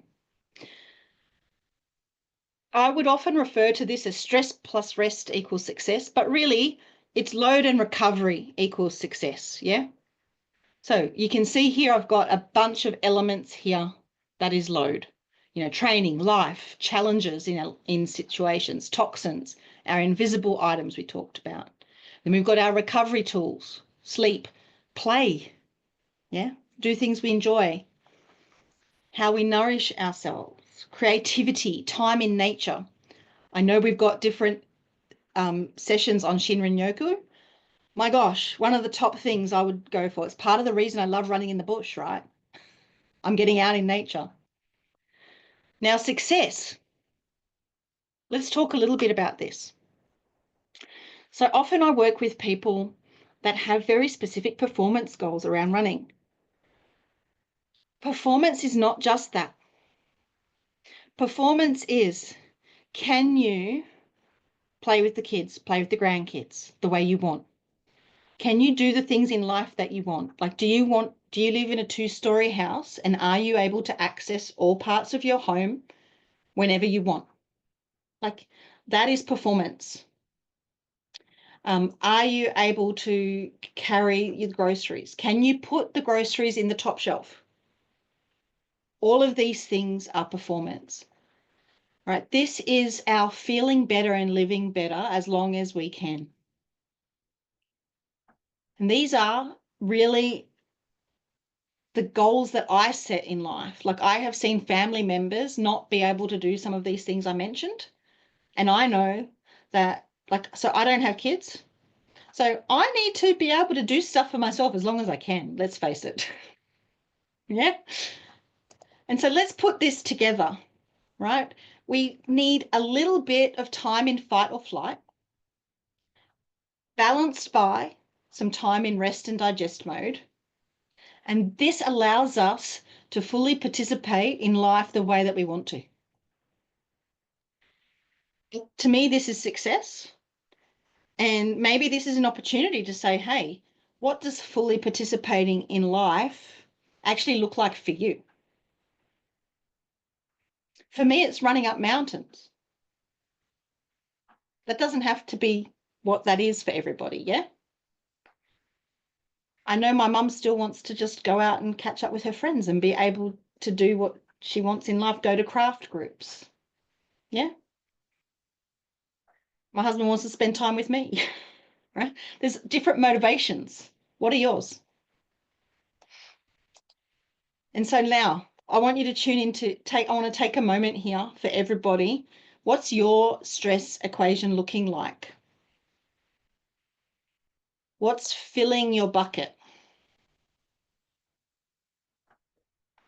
I would often refer to this as stress plus rest equals success, but really it's load and recovery equals success, yeah? So you can see here I've got a bunch of elements here that is load. You know, training, life, challenges in situations, toxins, our invisible items we talked about. Then we've got our recovery tools, sleep, play, yeah? Do things we enjoy, how we nourish ourselves, creativity, time in nature. I know we've got different sessions on Shinrin Yoku. My gosh, one of the top things I would go for. It's part of the reason I love running in the bush, right? I'm getting out in nature. Now, success. Let's talk a little bit about this. So often I work with people that have very specific performance goals around running. Performance is not just that. Performance is, can you play with the kids, play with the grandkids the way you want? Can you do the things in life that you want? Like, do you live in a 2-story house, and are you able to access all parts of your home whenever you want? Like, that is performance. Are you able to carry your groceries? Can you put the groceries in the top shelf? All of these things are performance, right? This is our feeling better and living better as long as we can. And these are really the goals that I set in life. Like, I have seen family members not be able to do some of these things I mentioned. And I know that, like, so I don't have kids. So I need to be able to do stuff for myself as long as I can, let's face it. Yeah. And so let's put this together, right? We need a little bit of time in fight or flight, balanced by some time in rest and digest mode. And this allows us to fully participate in life the way that we want to. To me, this is success. And maybe this is an opportunity to say, hey, what does fully participating in life actually look like for you? For me, it's running up mountains. That doesn't have to be what that is for everybody, yeah? I know my mum still wants to just go out and catch up with her friends and be able to do what she wants in life, go to craft groups, yeah? My husband wants to spend time with me, right? There's different motivations. What are yours? And so now I want you to tune in I want to take a moment here for everybody. What's your stress equation looking like? What's filling your bucket?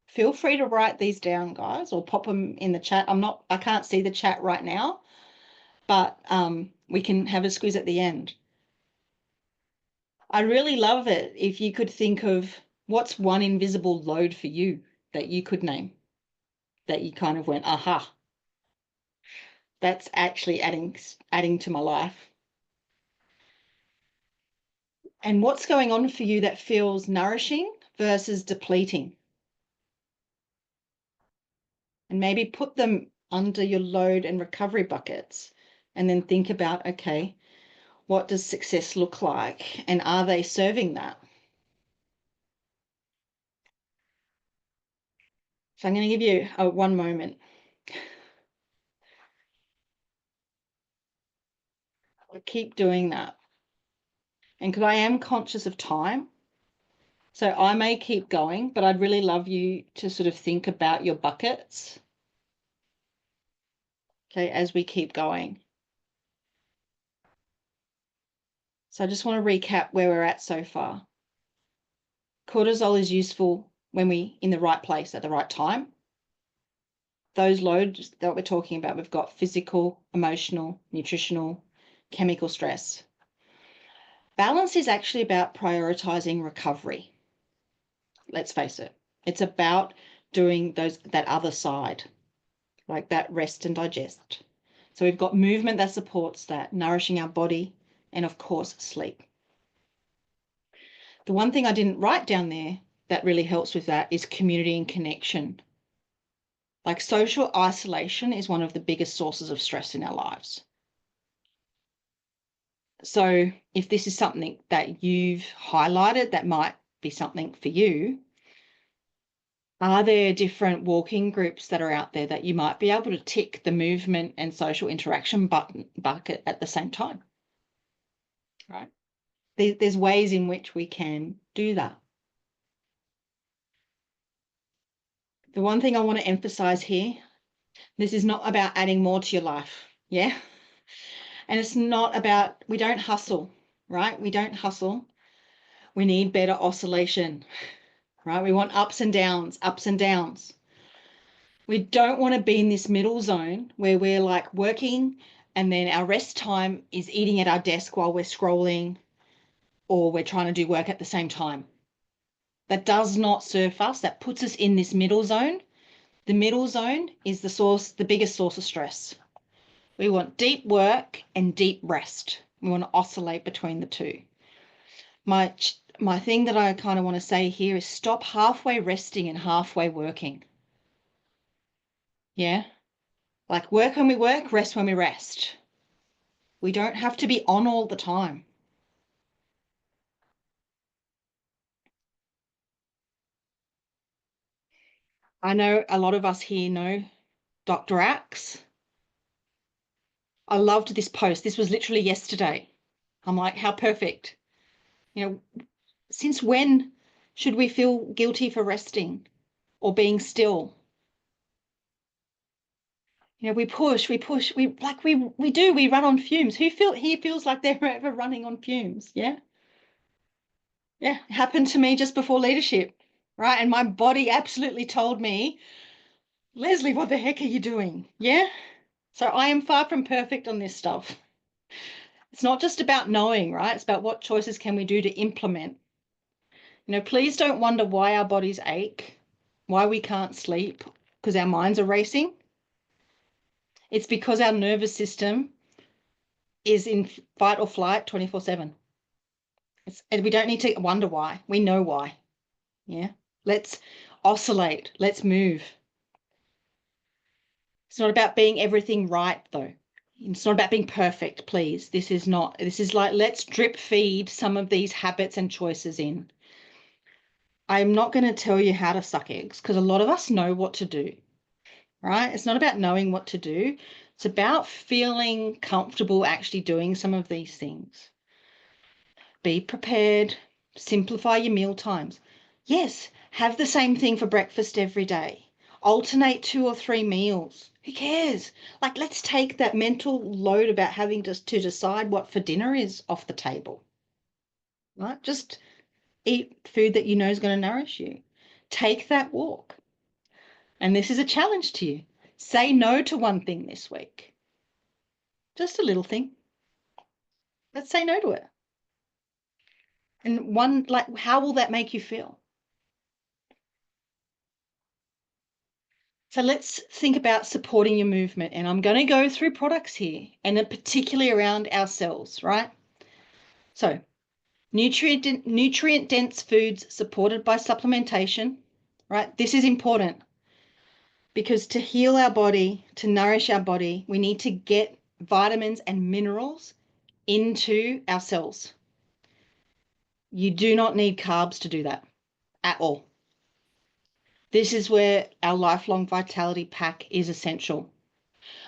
Feel free to write these down, guys, or pop them in the chat. I can't see the chat right now, but we can have a squeeze at the end. I really love it if you could think of what's one invisible load for you that you could name, that you kind of went, aha, that's actually adding to my life. And what's going on for you that feels nourishing versus depleting? And maybe put them under your load and recovery buckets, and then think about, okay, what does success look like? And are they serving that? So I'm going to give you one moment. I'll keep doing that. And because I am conscious of time, So I may keep going, but I'd really love you to sort of think about your buckets. Okay, as we keep going. So I just want to recap where we're at so far. Cortisol is useful when we're in the right place at the right time. Those loads that we're talking about, we've got physical, emotional, nutritional, chemical stress. Balance is actually about prioritizing recovery. Let's face it. It's about doing that other side, like that rest and digest. So we've got movement that supports that, nourishing our body, and of course, sleep. The one thing I didn't write down there that really helps with that is community and connection. Like social isolation is one of the biggest sources of stress in our lives. So if this is something that you've highlighted, that might be something for you. Are there different walking groups that are out there that you might be able to tick the movement and social interaction bucket at the same time? Right? There's ways in which we can do that. The one thing I want to emphasize here, this is not about adding more to your life. Yeah. And it's not about, we don't hustle, right? We don't hustle. We need better oscillation, right? We want ups and downs, ups and downs. We don't want to be in this middle zone where we're like working and then our rest time is eating at our desk while we're scrolling or we're trying to do work at the same time. That does not serve us. That puts us in this middle zone. The middle zone is the biggest source of stress. We want deep work and deep rest. We want to oscillate between the two. My thing that I kind of want to say here is stop halfway resting and halfway working. Yeah? Like work when we work, rest when we rest. We don't have to be on all the time. I know a lot of us here know Dr. Axe. I loved this post. This was literally yesterday. I'm like, how perfect. You know, since when should we feel guilty for resting or being still? You know, we push, we run on fumes. Who feels like they're ever running on fumes? Yeah. Yeah. It happened to me just before leadership, right? And my body absolutely told me, Leslie, what the heck are you doing? Yeah. So I am far from perfect on this stuff. It's not just about knowing, right? It's about what choices can we do to implement. You know, please don't wonder why our bodies ache, why we can't sleep, because our minds are racing. It's because our nervous system is in fight or flight 24/7. And we don't need to wonder why. We know why. Yeah. Let's oscillate. Let's move. It's not about being everything right, though. It's not about being perfect, please. This is like, let's drip feed some of these habits and choices in. I'm not going to tell you how to suck eggs because a lot of us know what to do, right? It's not about knowing what to do. It's about feeling comfortable actually doing some of these things. Be prepared, simplify your meal times. Yes, have the same thing for breakfast every day. Alternate 2 or 3 meals. Who cares? Like, let's take that mental load about having to decide what for dinner is off the table. Right? Just eat food that you know is going to nourish you. Take that walk. And this is a challenge to you. Say no to one thing this week. Just a little thing. Let's say no to it. And how will that make you feel? So let's think about supporting your movement. And I'm going to go through products here, and particularly around our cells, right? So nutrient-dense foods supported by supplementation, right? This is important because to heal our body, to nourish our body, we need to get vitamins and minerals into our cells. You do not need carbs to do that at all. This is where our lifelong vitality pack is essential.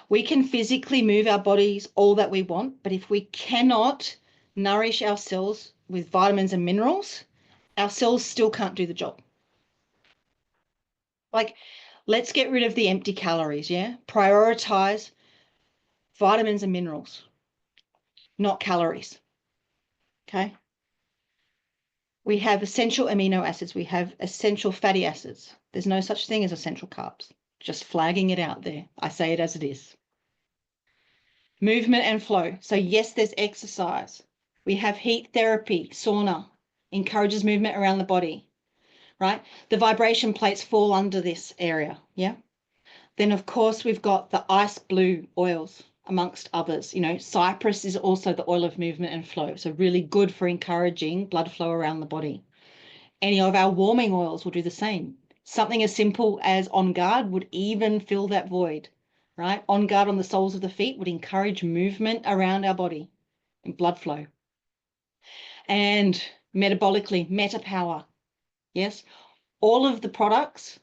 We can physically move our bodies all that we want, but if we cannot nourish our cells with vitamins and minerals, our cells still can't do the job. Like, let's get rid of the empty calories, yeah? Prioritize vitamins and minerals, not calories, okay? We have essential amino acids. We have essential fatty acids. There's no such thing as essential carbs. Just flagging it out there. I say it as it is. Movement and flow. So yes, there's exercise. We have heat therapy, sauna, encourages movement around the body, right? The vibration plates fall under this area, yeah? Then, of course, we've got the ice blue oils, amongst others. You know, cypress is also the oil of movement and flow, so really good for encouraging blood flow around the body. Any of our warming oils will do the same. Something as simple as On Guard would even fill that void, right? On Guard on the soles of the feet would encourage movement around our body and blood flow. And metabolically, Meta Power, yes? All of the products,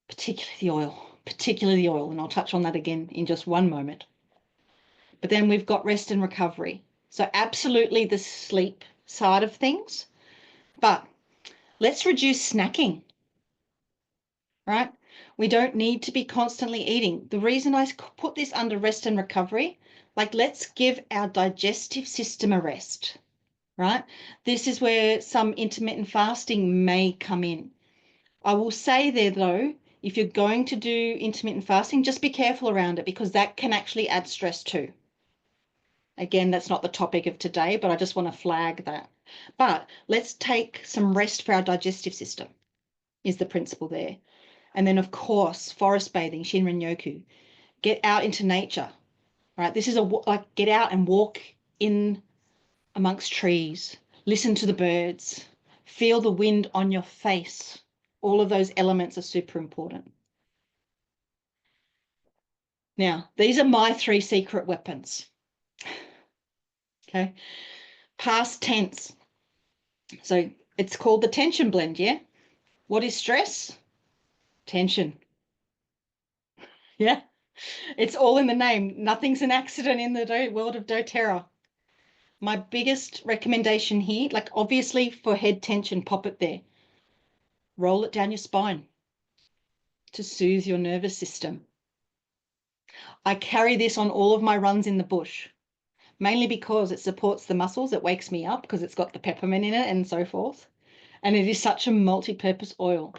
particularly the oil, and I'll touch on that again in just one moment. But then we've got rest and recovery. So absolutely the sleep side of things, but let's reduce snacking, right? We don't need to be constantly eating. The reason I put this under rest and recovery, like, let's give our digestive system a rest, right? This is where some intermittent fasting may come in. I will say there though, if you're going to do intermittent fasting, just be careful around it, because that can actually add stress too. Again, that's not the topic of today, but I just want to flag that. But let's take some rest for our digestive system, is the principle there. And then, of course, forest bathing, Shinrin-yoku. Get out into nature, right? This is like, get out and walk in amongst trees, listen to the birds, feel the wind on your face. All of those elements are super important. Now, these are my 3 secret weapons. Okay. Past tense. So it's called the tension blend, yeah? What is stress? Tension. Yeah. It's all in the name. Nothing's an accident in the world of doTERRA. My biggest recommendation here, like, obviously for head tension, pop it there. Roll it down your spine to soothe your nervous system. I carry this on all of my runs in the bush, mainly because it supports the muscles. It wakes me up because it's got the peppermint in it and so forth. And it is such a multi-purpose oil.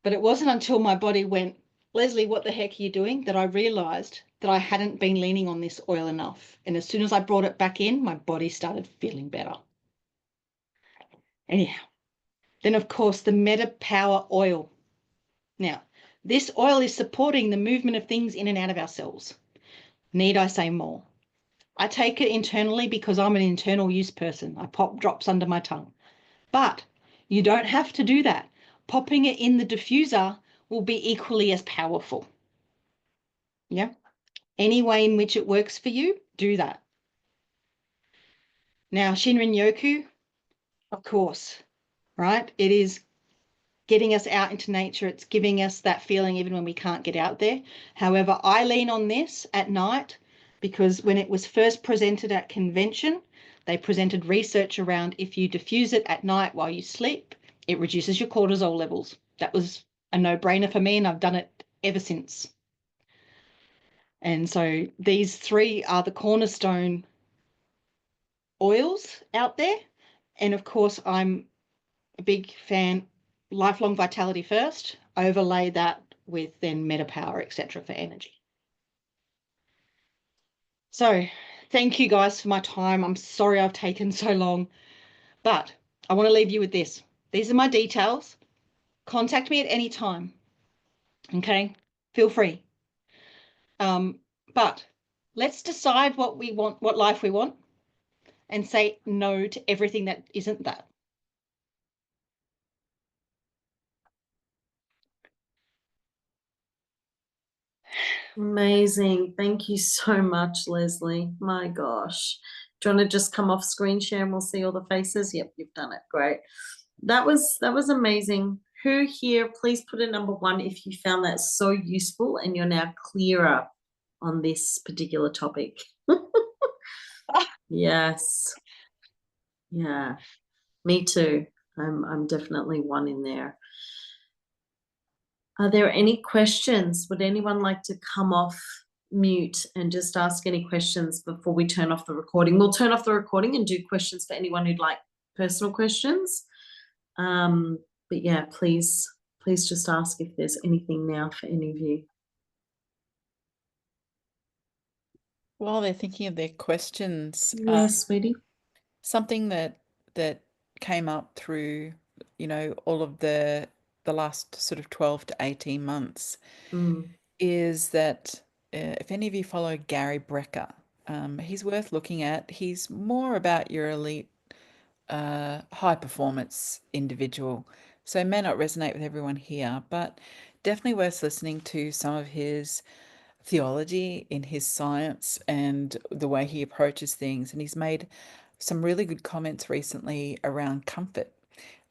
But it wasn't until my body went, Leslie, what the heck are you doing, that I realized that I hadn't been leaning on this oil enough. And as soon as I brought it back in, my body started feeling better. Anyhow, then of course the Meta Power oil. Now, this oil is supporting the movement of things in and out of our cells. Need I say more? I take it internally because I'm an internal use person. I pop drops under my tongue. But you don't have to do that. Popping it in the diffuser will be equally as powerful. Yeah. Any way in which it works for you, do that. Now, Shinrin-yoku, of course, right? It is getting us out into nature. It's giving us that feeling even when we can't get out there. However, I lean on this at night because when it was first presented at convention, they presented research around if you diffuse it at night while you sleep, it reduces your cortisol levels. That was a no-brainer for me, and I've done it ever since. And so these 3 are the cornerstone oils out there. And of course, I'm a big fan, lifelong vitality first, overlay that with then Meta Power, etc. for energy. So thank you guys for my time. I'm sorry I've taken so long, but I want to leave you with this. These are my details. Contact me at any time. Okay, feel free. But let's decide what we want, what life we want, and say no to everything that isn't that. Amazing. Thank you so much, Leslie. My gosh. Do you want to just come off screen share and we'll see all the faces? Yep, you've done it. Great. That was amazing. Who here, please put a number 1 if you found that so useful and you're now clearer on this particular topic. Yes. Yeah. Me too. I'm definitely one in there. Are there any questions? Would anyone like to come off mute and just ask any questions before we turn off the recording? We'll turn off the recording and do questions for anyone who'd like personal questions. But yeah, please just ask if there's anything now for any of you. While they're thinking of their questions, Yes, sweetie. something that came up through, all of the last sort of 12 to 18 months is that if any of you follow Gary Brecker, he's worth looking at. He's more about your elite high performance individual. So it may not resonate with everyone here, but definitely worth listening to some of his theology in his science and the way he approaches things. And he's made some really good comments recently around comfort.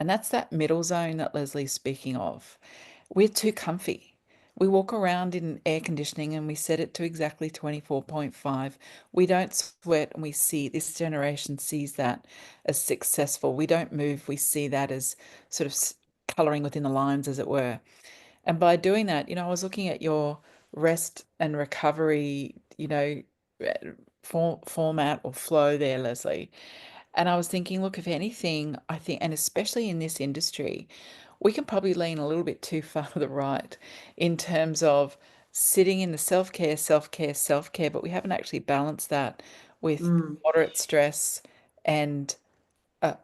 And that's that middle zone that Leslie's speaking of. We're too comfy. We walk around in air conditioning and we set it to exactly 24.5. We don't sweat, and we see this generation sees that as successful. We don't move. We see that as sort of coloring within the lines, as it were. And by doing that, I was looking at your rest and recovery, format or flow there, Leslie. And I was thinking, look, if anything, I think, and especially in this industry, we can probably lean a little bit too far to the right in terms of sitting in the self-care, self-care, self-care, but we haven't actually balanced that with moderate stress and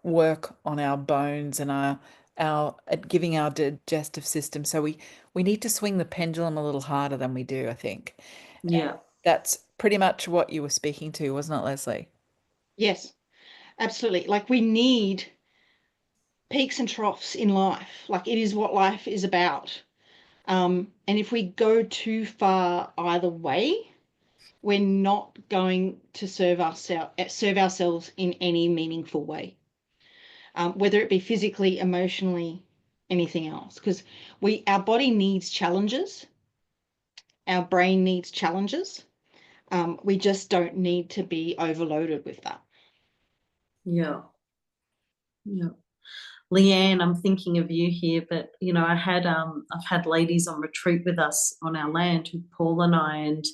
work on our bones and our giving our digestive system. So we need to swing the pendulum a little harder than we do, I think. Yeah. That's pretty much what you were speaking to, wasn't it, Leslie? Yes, absolutely. Like, we need peaks and troughs in life. Like, it is what life is about. And if we go too far either way, we're not going to serve ourselves in any meaningful way, whether it be physically, emotionally, anything else. Because our body needs challenges, our brain needs challenges. We just don't need to be overloaded with that. Yeah. Yeah. Leanne, I'm thinking of you here, but I've had ladies on retreat with us on our land, with Paul and I, and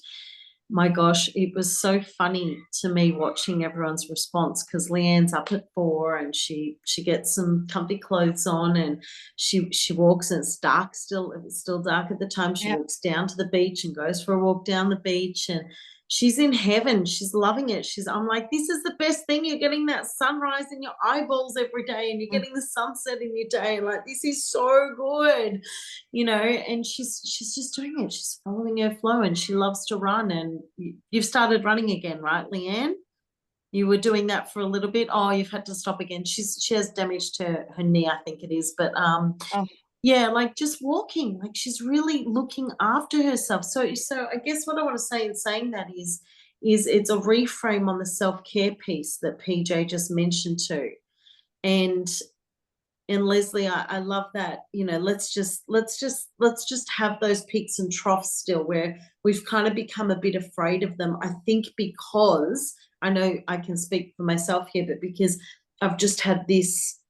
my gosh, it was so funny to me watching everyone's response, because Leanne's up at 4 and she gets some comfy clothes on, and she walks, and it's dark still. It was still dark at the time. She walks down to the beach and goes for a walk down the beach, and she's in heaven. She's loving it. I'm like, this is the best thing. You're getting that sunrise in your eyeballs every day, and you're getting the sunset in your day. Like, this is so good, and she's just doing it. She's following her flow, and she loves to run. And you've started running again, right, Leanne? You were doing that for a little bit. Oh, you've had to stop again. She has damage to her knee, I think it is. But yeah, like, just walking, like, she's really looking after herself. So I guess what I want to say in saying that is it's a reframe on the self-care piece that PJ just mentioned too. And Leslie, I love that. Let's just have those peaks and troughs still, where we've kind of become a bit afraid of them. I think because I know I can speak for myself here, but because I've just had this,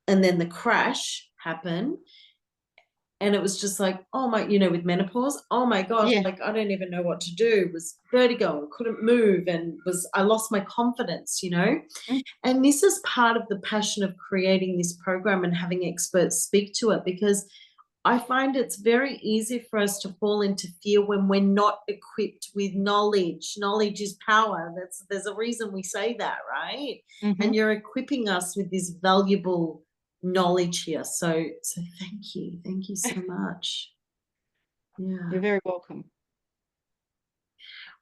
and then the crash happen. And it was just like, oh my, with menopause, oh my gosh, like, I don't even know what to do. It was vertigo and couldn't move, and I lost my confidence, And this is part of the passion of creating this program and having experts speak to it, because I find it's very easy for us to fall into fear when we're not equipped with knowledge. Knowledge is power. There's a reason we say that, right? And you're equipping us with this valuable knowledge here. So thank you. Thank you so much. Yeah. You're very welcome.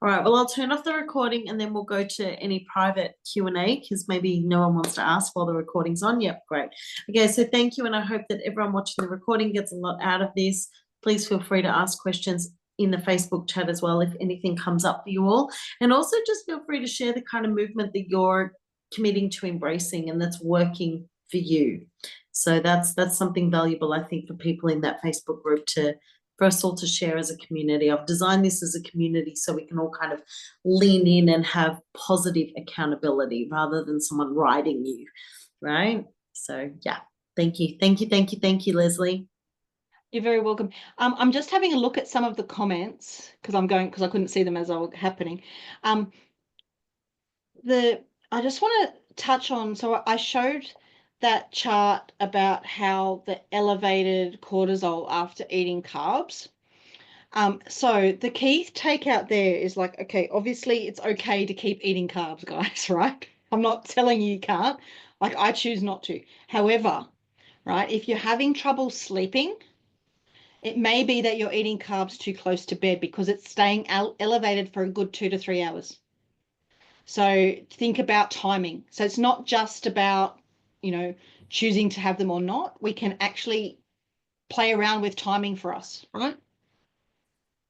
All right, well, I'll turn off the recording, and then we'll go to any private Q&A, because maybe no one wants to ask while the recording's on. Yep, great. Okay, so thank you, and I hope that everyone watching the recording gets a lot out of this. Please feel free to ask questions in the Facebook chat as well if anything comes up for you all. And also just feel free to share the kind of movement that you're committing to embracing and that's working for you. So that's something valuable, I think, for people in that Facebook group for us all to share as a community. I've designed this as a community so we can all kind of lean in and have positive accountability rather than someone riding you, right? So yeah, thank you, Leslie. You're very welcome. I'm just having a look at some of the comments because I couldn't see them as they were happening. I just want to touch on, so I showed that chart about how the elevated cortisol after eating carbs. So the key takeout there is like, okay, obviously it's okay to keep eating carbs, guys, right? I'm not telling you can't. Like, I choose not to. However, right, if you're having trouble sleeping, it may be that you're eating carbs too close to bed because it's staying elevated for a good 2 to 3 hours. So think about timing. So it's not just about, choosing to have them or not. We can actually play around with timing for us, right?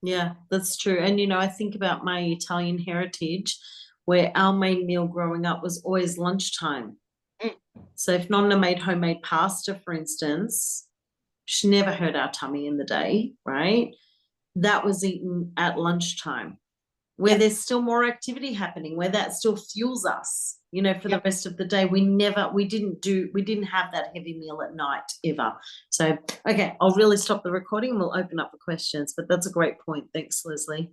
Yeah, that's true. And I think about my Italian heritage, where our main meal growing up was always lunchtime. Mm. So if Nonna made homemade pasta, for instance, she never hurt our tummy in the day, right? That was eaten at lunchtime, where there's still more activity happening, where that still fuels us, for the rest of the day. We didn't have that heavy meal at night ever. So, okay, I'll really stop the recording and we'll open up for questions, but that's a great point. Thanks, Leslie.